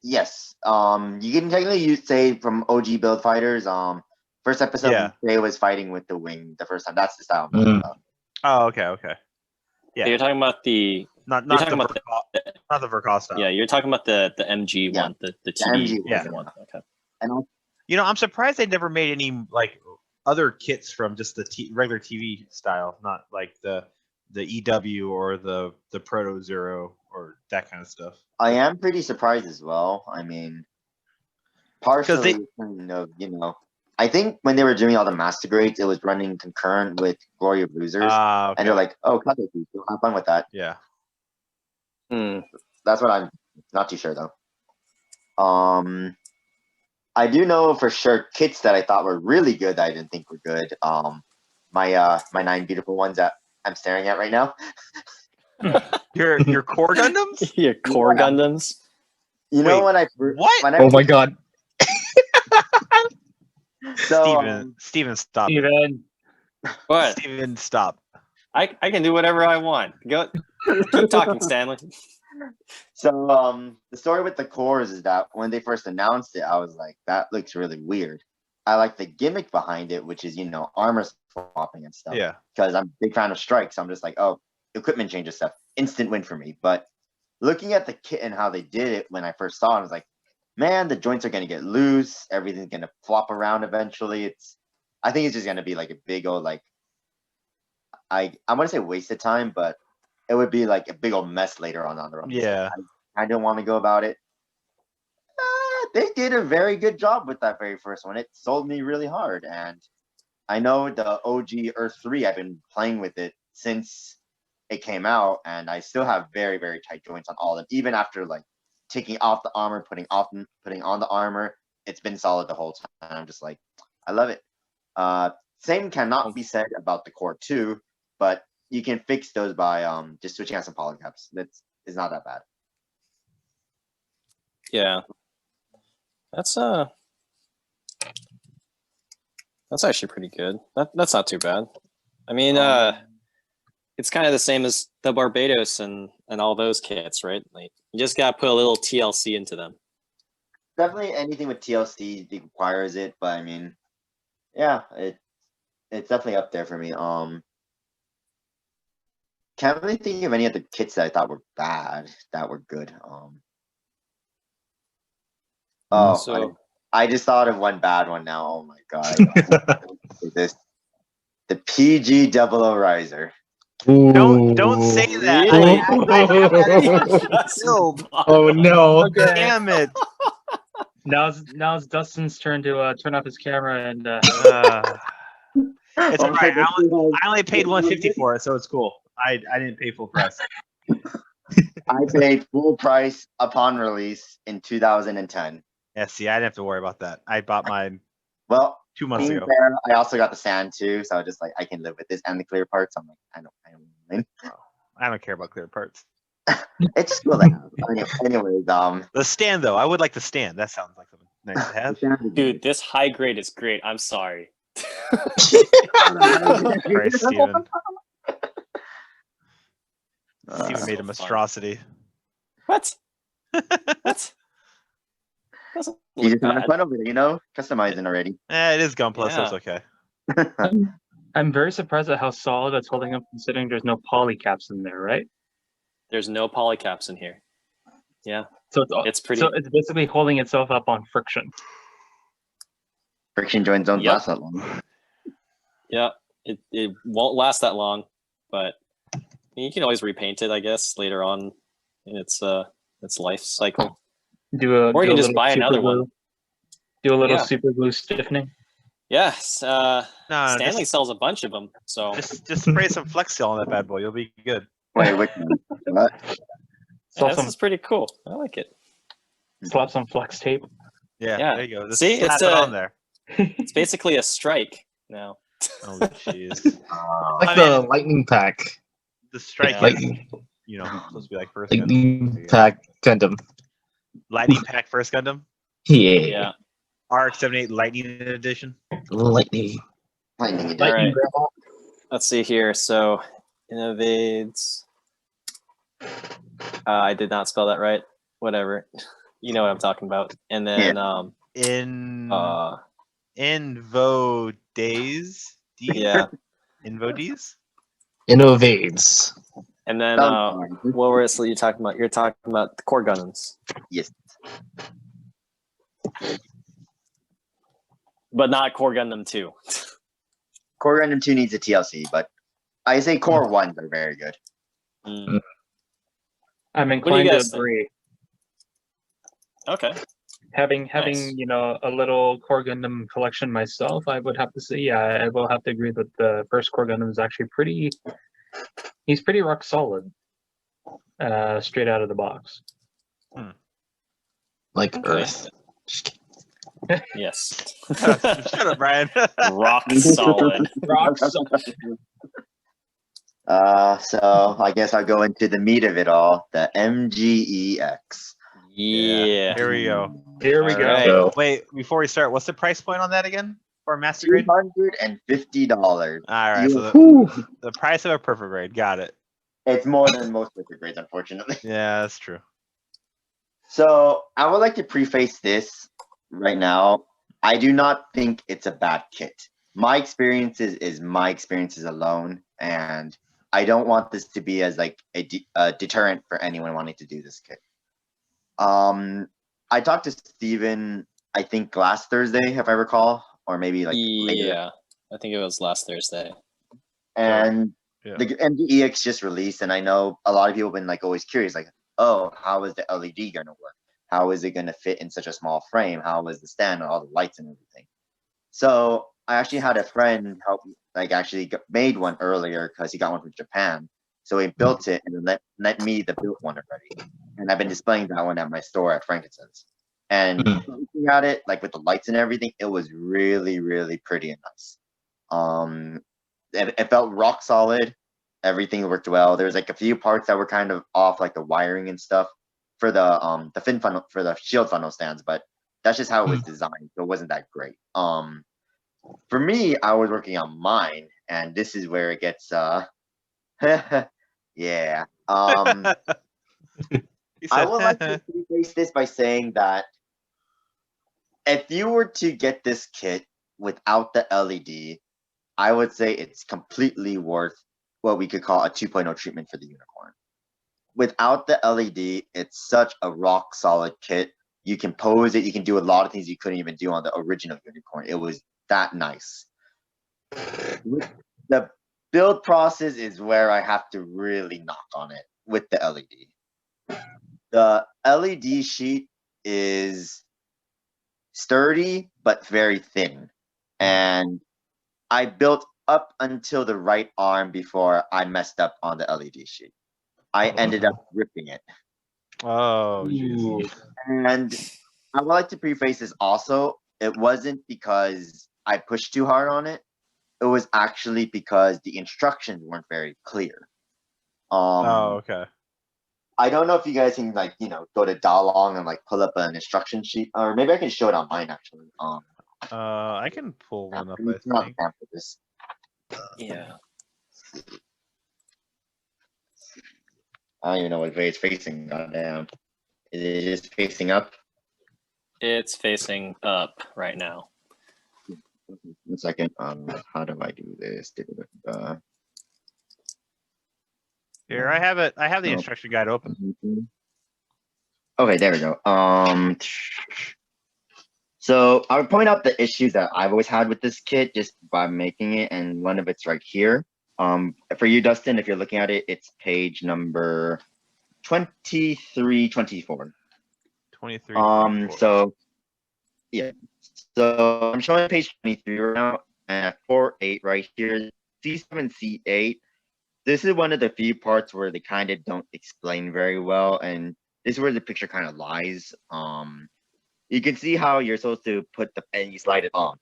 Yes. You can technically say from OG Build Fighters. First episode, Yeah. they was fighting with the wing the first time. That's the style. I'm Mm. talking about. Oh, okay. Yeah. You're talking about the Not You're the talking about not the Verkov style. yeah. You're talking about the MG Yeah. one, the TV MG one. Okay. And also, You know, I'm surprised they never made any like other kits from just the regular TV style, not like the EW or the Proto Zero or that kind of stuff. I am pretty surprised as well. I mean, partially, kind of, I think when they were doing all the master grades, it was running concurrent with Glory of Losers, Okay. and they're like, "Oh, cut it, so have fun with that." Yeah. That's what I'm not too sure though. I do know for sure kits that I thought were really good that I didn't think were good. My 9 beautiful ones that I'm staring at right now. Your Core Gundams? Your Core Yeah. Gundams. You know Wait, when I what? when I Oh my god. so Steven, stop. Steven. What? Steven, stop. I can do whatever I want. Go. Keep talking, Stanley. the story with the cores is that when they first announced it, I was like, that looks really weird. I like the gimmick behind it, which is armor swapping and stuff. Yeah. Because I'm a big fan of strikes. I'm just like, oh, equipment changes stuff. Instant win for me. But looking at the kit and how they did it when I first saw it, I was like, man, the joints are gonna get loose, everything's gonna flop around eventually. I think it's just gonna be like a big old like I want to say waste of time, but it would be like a big old mess later on the road. Yeah. I don't want to go about it. They did a very good job with that very first one. It sold me really hard, and I know the OG Earth 3. I've been playing with it since it came out, and I still have very, very tight joints on all of them. Even after like taking off the armor, putting on the armor, it's been solid the whole time. I'm just like, I love it. Same cannot be said about the Core 2, but you can fix those by just switching out some polycaps. It's not that bad. Yeah. That's actually pretty good. That's not too bad. I mean, it's kind of the same as the Barbados and all those kits, right? Like you just gotta put a little TLC into them. Definitely anything with TLC requires it, but I mean, yeah, it's definitely up there for me. Can't really think of any of the kits that I thought were bad that were good. I just thought of one bad one now. Oh my god. The PG Double O Riser. Don't say that. Ooh. Oh no. Damn it. Now it's Dustin's turn to turn off his camera and It's all right. I only paid $150 for it, so it's cool. I didn't pay full price. I paid full price upon release in 2010. Yeah, see, I didn't have to worry about that. I bought mine Well, 2 months being ago. fair, I also got the sand too, so I was just like, I can live with this and the clear parts. I'm like, I don't mind. I don't care about clear parts. It's just cool to have. Anyways, The stand, though, I would like the stand. That sounds like something nice to have. Dude, this high grade is great. I'm sorry. Christ, Steven. Steven made a So monstrosity. What? What? Doesn't He's look just having bad. fun over it, customizing already. It is Gunpla, so it's Yeah. okay. I'm very surprised at how solid it's holding up, considering there's no polycaps in there, right? There's no polycaps in here. Yeah, So it's pretty. So it's basically holding itself up on friction. Friction joints don't Yep. last that long. Yeah, it won't last that long, but you can always repaint it, I guess, later on in its life cycle. Or you can just buy another one. Do a little Yeah. super glue stiffening. Yes, No, Stanley just, sells a bunch of them. So just spray some Flex Seal on that bad boy. You'll be good. Wait, which one? What? yeah, Slap, this some, is pretty cool. I like it. slap some flex tape. Yeah, Yeah. there you go. Just See, slap it's it a- on there. It's basically a strike now. Oh, jeez. Like I the mean- lightning pack. The strike Yeah. is, Lightning, supposed to be like first Gundam. lightning pack Gundam. Lightning Pack First Gundam. Yeah. Yeah. RX-78 Lightning Edition. Lightning. Lightning it. All right. Let's see here. So, Innovades. I did not spell that right. Whatever. You know what I'm talking about. And then, Invo Days. yeah. Invo Days. Innovades. And then, what were you talking about? You're talking about the Core Gundams. Yes. But not Core Gundam 2. Core Gundam 2 needs a TLC, but I say Core 1s are very good. Mm. I'm do you inclined to guys think? agree. Okay. Having Nice. a little Core Gundam collection myself, I would have to say, yeah, I will have to agree that the first Core Gundam is actually he's pretty rock solid, straight out of the box. Like Okay. Earth. Just kidding. Yes. Shut up, Brian. Rock solid. Rock solid. So I guess I'll go into the meat of it all, the MGEX. Yeah. Here we go. Here we All go. right. So, Wait, before we start, what's the price point on that again for a master grade? $250. All right, so whew. the price of a perfect grade. Got it. It's more than most perfect grades, unfortunately. Yeah, that's true. So I would like to preface this right now. I do not think it's a bad kit. My experiences is my experiences alone, and I don't want this to be as like a deterrent for anyone wanting to do this kit. I talked to Steven, I think last Thursday, if I recall, or maybe like later. Yeah. I think it was last Thursday. And Yeah. the MGEX just released, and I know a lot of people have been like always curious, like, oh, how is the LED gonna work? How is it gonna fit in such a small frame? How is the stand and all the lights and everything? So I actually had a friend help, like actually made one earlier because he got one from Japan. So he built it and let me the built one already. And I've been displaying that one at my store at Frankincense. And looking at it, like with the lights and everything, it was really, really pretty and nice. It felt rock solid. Everything worked well. There was like a few parts that were kind of off, like the wiring and stuff for the fin funnel, for the shield funnel stands, but that's just how it was designed. So it wasn't that great. For me, I was working on mine, and this is where it gets yeah. He I said, would like to preface this by saying that if you were to get this kit without the LED, I would say it's completely worth what we could call a 2.0 treatment for the unicorn. Without the LED, it's such a rock solid kit. You can pose it, you can do a lot of things you couldn't even do on the original unicorn. It was that nice. The build process is where I have to really knock on it with the LED. The LED sheet is sturdy but very thin, and I built up until the right arm before I messed up on the LED sheet. I ended up ripping it. oh, jeez. And I would like to preface this also. It wasn't because I pushed too hard on it. It was actually because the instructions weren't very clear. Oh, okay. I don't know if you guys can go to Dalong and like pull up an instruction sheet, or maybe I can show it on mine actually. I can pull one up. It's I not think. the camp for this. Yeah. I don't even know what way it's facing. Goddamn. Is it just facing up? It's facing up right now. 1 second. How do I do this? Here, I have it. I have the No. instruction guide open. Okay, there we go. So I would point out the issues that I've always had with this kit just by making it, and one of it's right here. For you, Dustin, if you're looking at it, it's page number 2324. 23. So yeah, so I'm showing page 23 right now, and at 4.8 right here, C7, C8. This is one of the few parts where they kind of don't explain very well, and this is where the picture kind of lies. You can see how you're supposed to put the and you slide it on.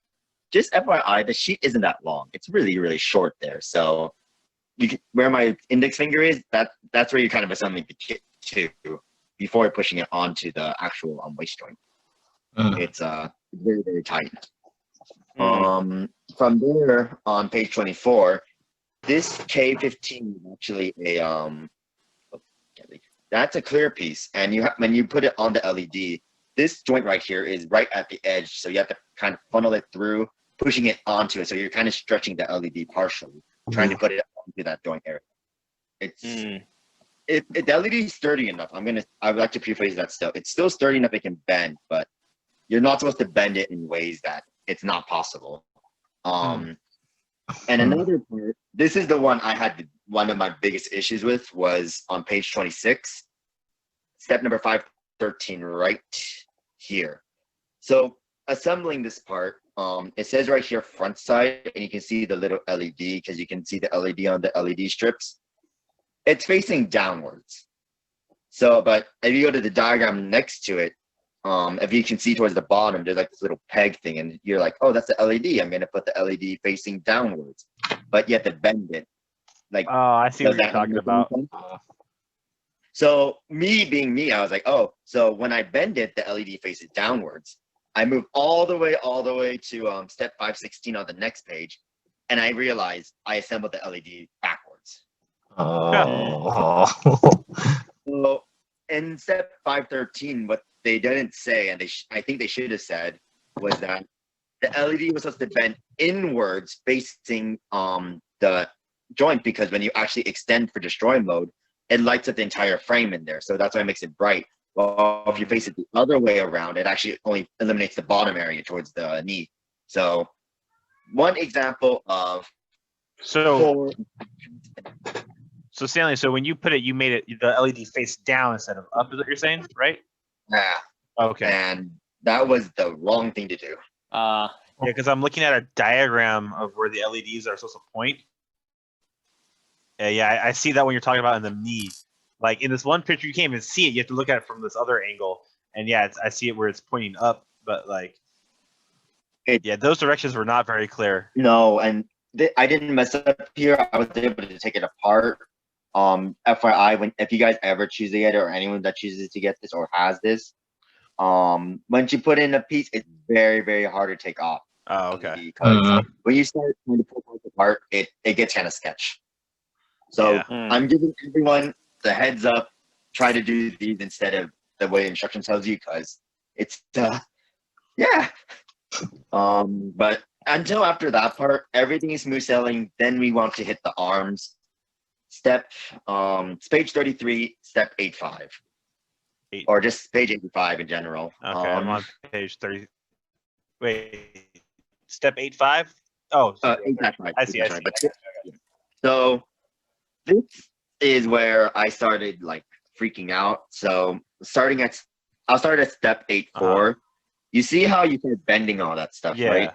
Just FYI, the sheet isn't that long. It's really, really short there. So you can, where my index finger is, that's where you're kind of assembling the kit to before pushing it onto the actual waist joint. It's very, very tight. From there on page 24, this K15 is actually a that's a clear piece, and you have when you put it on the LED, this joint right here is right at the edge, so you have to kind of funnel it through, pushing it onto it. So you're kind of stretching the LED partially, trying to put it onto that joint area. It's the LED is sturdy enough. I would like to preface that still. It's still sturdy enough it can bend, but you're not supposed to bend it in ways that it's not possible. And another part, this is the one I had one of my biggest issues with was on page 26, step number 513 right here. So assembling this part, it says right here front side, and you can see the little LED because you can see the LED on the LED strips. It's facing downwards. So, but if you go to the diagram next to it, if you can see towards the bottom, there's like this little peg thing, and you're like, oh, that's the LED. I'm gonna put the LED facing downwards, but you have to bend it. Like, oh, I see what you're talking about. So me being me, I was like, oh, so when I bend it, the LED faces downwards. I move all the way to step 516 on the next page, and I realized I assembled the LED backwards. Oh. So in step 513, what they didn't say, and I think they should have said, was that the LED was supposed to bend inwards facing the joint, because when you actually extend for destroy mode, it lights up the entire frame in there. So that's why it makes it bright. Well, if you face it the other way around, it actually only eliminates the bottom area towards the knee. So one example of So Stanley, so when you put it, you made it the LED face down instead of up, is what you're saying, right? yeah. Okay. And that was the wrong thing to do. Yeah, because I'm looking at a diagram of where the LEDs are supposed to point. Yeah, I see that when you're talking about in the knee. Like in this one picture, you can't even see it. You have to look at it from this other angle. And yeah, I see it where it's pointing up, but like, yeah, those directions were not very clear. No, and I didn't mess up here. I was able to take it apart. FYI, if you guys ever choose to get it, or anyone that chooses to get this or has this, once you put in a piece, it's very, very hard to take off. Oh, okay. Because when you start trying to pull parts apart, it gets kind of sketch. So I'm giving everyone the heads up. Try to do these instead of the way the instruction tells you, because it's yeah. But until after that part, everything is smooth sailing. Then we want to hit the arms. Step it's page 33, step 85. Or just page 85 in general. Okay, I'm on page 30. Wait, step 85? Oh, 85. I see. So this is where I started like freaking out. So I'll start at step 8.4. You see how you start bending all that stuff, right?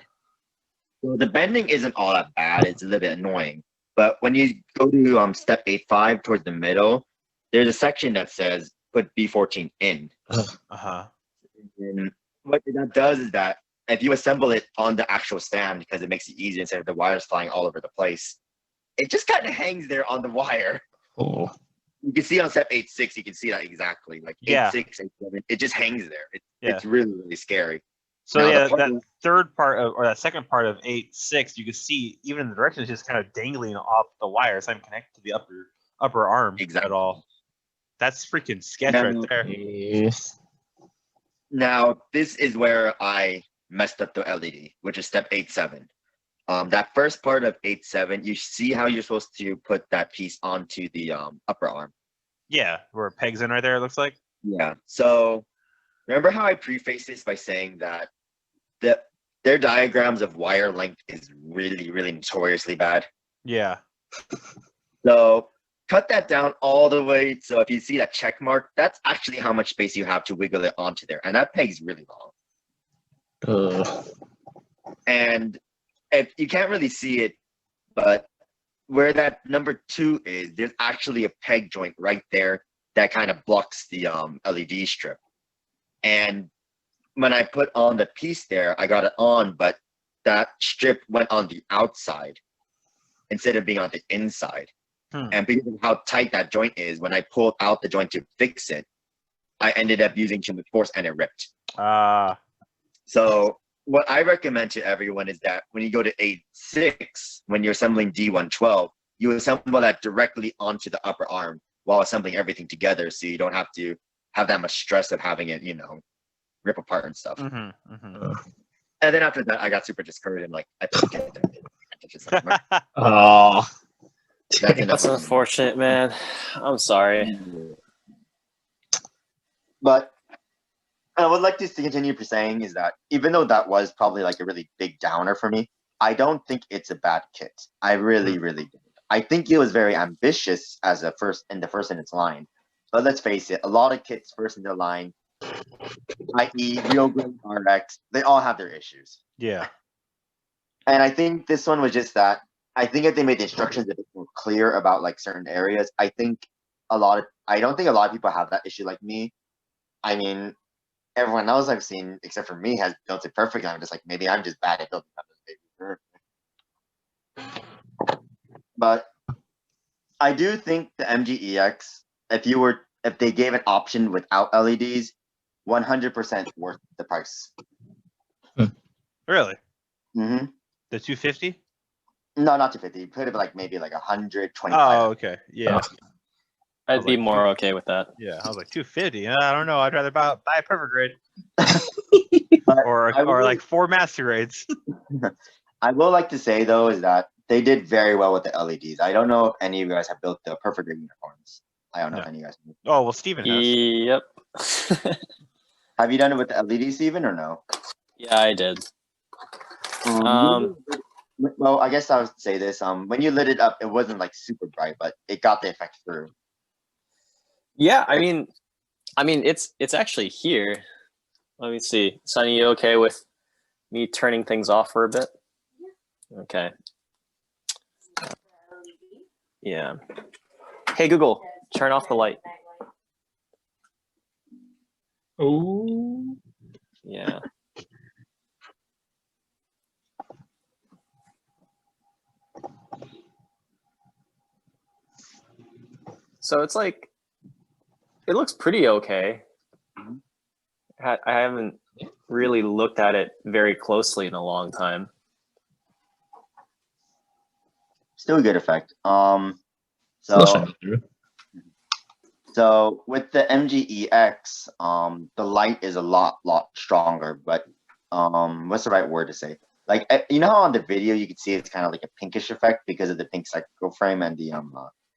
So the bending isn't all that bad. It's a little bit annoying. But when you go to step 8.5 towards the middle, there's a section that says put B14 in. And what that does is that if you assemble it on the actual stand, because it makes it easier instead of the wires flying all over the place, it just kind of hangs there on the wire. Oh. You can see on step 8.6, you can see that exactly. Like 8.6, 8.7, it just hangs there. It's really, really scary. So Now, yeah, the that third part of, or that second part of 8.6, you can see even in the direction it's just kind of dangling off the wire. It's not even connected to the upper arm at all. That's freaking sketch right there. Yes. Now, this is where I messed up the LED, which is step 8.7. That first part of 8.7, you see how you're supposed to put that piece onto the upper arm. Yeah, where it pegs in right there, it looks like. Yeah. So remember how I prefaced this by saying that their diagrams of wire length is really, really notoriously bad. Yeah. So cut that down all the way. So if you see that check mark, that's actually how much space you have to wiggle it onto there. And that peg's really long. And if you can't really see it, but where that number 2 is, there's actually a peg joint right there that kind of blocks the LED strip. And when I put on the piece there, I got it on, but that strip went on the outside instead of being on the inside. And because of how tight that joint is, when I pulled out the joint to fix it, I ended up using too much force and it ripped. So what I recommend to everyone is that when you go to 8.6, when you're assembling D112, you assemble that directly onto the upper arm while assembling everything together, so you don't have to have that much stress of having it, rip apart and stuff. And then after that, I got super discouraged and I couldn't get it done. Oh, That's unfortunate, man. I'm sorry. But I would like to continue saying is that even though that was probably a really big downer for me, I don't think it's a bad kit. I really, really don't. I think it was very ambitious as the first in its line. But let's face it, a lot of kits first in their line, i.e. Real Grade RX, they all have their issues. Yeah. And I think this one was just that. I think if they made the instructions a bit more clear about certain areas, I don't think a lot of people have that issue like me. I mean, everyone else I've seen, except for me, has built it perfectly. I'm just maybe I'm just bad at building babies. But I do think the MGEX, if they gave an option without LEDs, 100% worth the price. Really? Mm-hmm. The 250? No, not 250. Put it maybe 125. Oh, okay. Yeah. I'd be more okay with that. Yeah, I was 250. I don't know. I'd rather buy a perfect grade. or 4 master grades. I will like to say though is that they did very well with the LEDs. I don't know if any of you guys have built the perfect grade uniforms. I don't know if any of you guys have. Oh well, Steven has. Yep. Have you done it with the LED, Steven, or no? Yeah, I did. Well, I guess I would say this. When you lit it up, it wasn't super bright, but it got the effect through. Yeah, I mean, it's actually here. Let me see. Sunny, you okay with me turning things off for a bit? Okay. Yeah. Hey Google, turn off the light. Oh. Yeah. So it's it looks pretty okay. I haven't really looked at it very closely in a long time. Still a good effect. So with the MGEX, the light is a lot stronger, but what's the right word to say? You know how on the video you can see it's kind of a pinkish effect because of the pink cyclical frame and the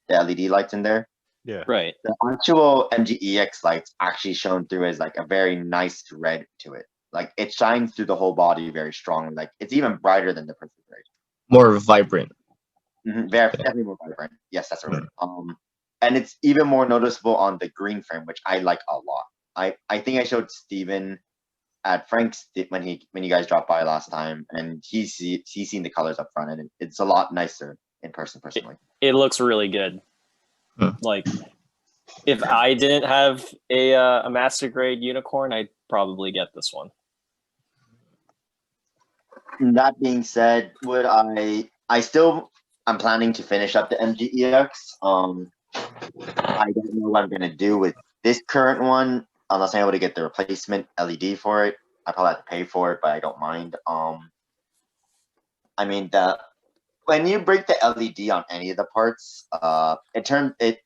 LED lights in there. Yeah. Right. The actual MGEX lights actually shown through as a very nice red to it. It shines through the whole body very strongly. It's even brighter than the perfect grade. More vibrant. Definitely more vibrant. Yes, that's right. And it's even more noticeable on the green frame, which I like a lot. I think I showed Steven at Frank's when you guys dropped by last time, and he's seen the colors up front, and it's a lot nicer in person. Personally, it looks really good. If I didn't have a master grade unicorn, I'd probably get this one. That being said, I'm planning to finish up the MGEX. I don't know what I'm gonna do with this current one unless I'm able to get the replacement LED for it. I probably have to pay for it, but I don't mind. I mean when you break the LED on any of the parts,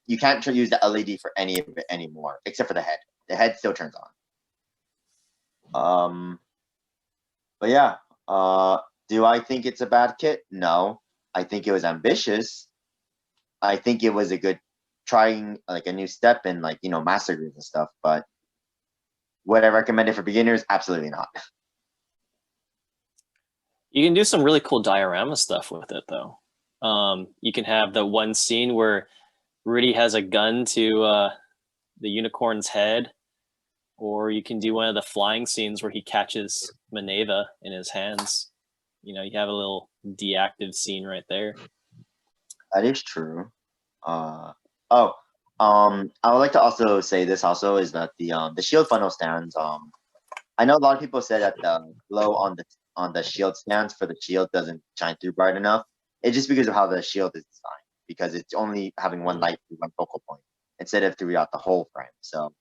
you can't use the LED for any of it anymore, except for the head. The head still turns on. But yeah, do I think it's a bad kit? No. I think it was ambitious. I think it was a good trying, like a new step in, like, master grades and stuff. But would I recommend it for beginners? Absolutely not. You can do some really cool diorama stuff with it, though. You can have the one scene where Rudy has a gun to the unicorn's head, or you can do one of the flying scenes where he catches Maneva in his hands. You have a little deactive scene right there. That is true. I would like to also say this also is that the shield funnel stands. I know a lot of people said that the glow on the shield stands for the shield doesn't shine through bright enough. It's just because of how the shield is designed, because it's only having one light through one focal point instead of throughout the whole frame. So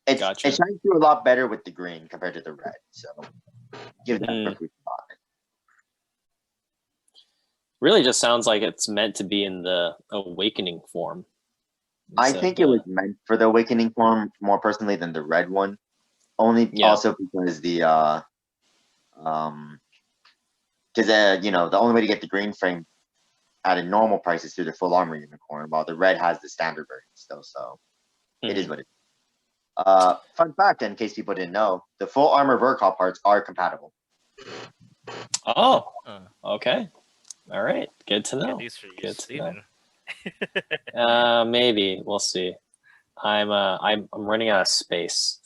it shines through a lot better with the green compared to the red. So give that a free thought. Really just sounds like it's meant to be in the awakening form. I think it was meant for the awakening form more personally than the red one. Also because the the only way to get the green frame at a normal price is through the full armor unicorn, while the red has the standard version still. So it is what it is. Fun fact, in case people didn't know, the full armor Vercol parts are compatible. Oh, okay. All right. Good to know. Good to know. Maybe we'll see. I'm running out of space.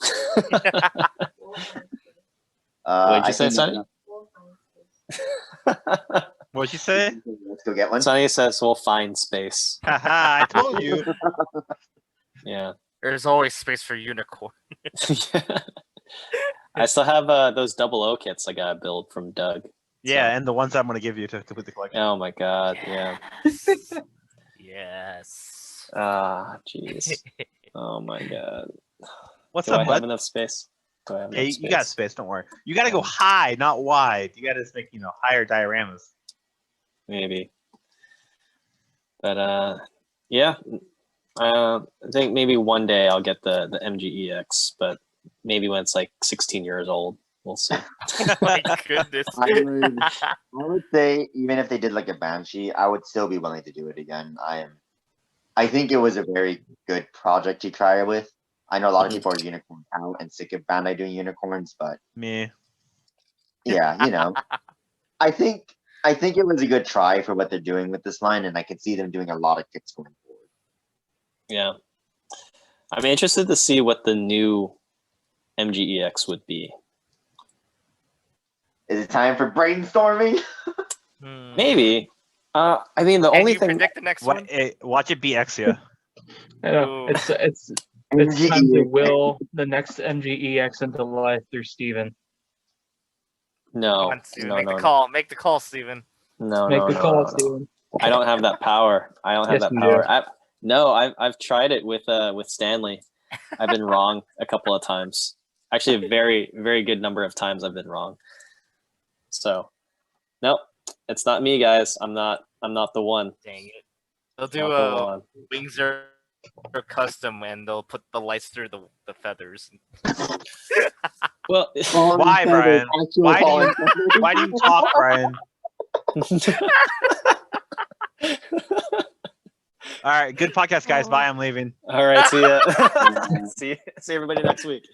What'd you say, Sonny? What'd you say? Let's go get one. Sonny says we'll find space. I told you. Yeah. There's always space for unicorn. I still have those double O kits I got build from Doug. Yeah, and the ones I'm going to give you to complete the collection. Oh my god, yeah. Yes. Ah, jeez. Oh my god. What's Do up, I bud? have enough space? Do I have enough space? You got space, don't worry. You got to go high, not wide. You got to make, higher dioramas. Maybe. But yeah. I think maybe one day I'll get the MGEX, but maybe when it's like 16 years old. We'll see. My goodness. I would say even if they did like a Banshee, I would still be willing to do it again. I think it was a very good project to try it with. I know a lot of people are unicorn out and sick of Bandai doing unicorns, but Me. yeah, I think it was a good try for what they're doing with this line, and I could see them doing a lot of kits going forward. Yeah. I'm interested to see what the new MGEX would be. Is it time for brainstorming? Maybe. I mean, the only thing. Predict the next one. Watch it be Exia. I know. It's time to will the next MGEX into life through Steven. No. Make the call. Make the call, Steven. No. Make the call, No. Steven. I don't have that power. I don't have Yes, that you power. I've tried it with Stanley. I've been wrong a couple of times. Actually, a very, very good number of times I've been wrong. So, nope, it's not me, guys. I'm not the one. Dang it. They'll do wings are custom, and they'll put the lights through the feathers. Well, why, Brian? Why do you talk, Brian? All right, good podcast, guys. Bye. I'm leaving. All right, see ya. see everybody next week.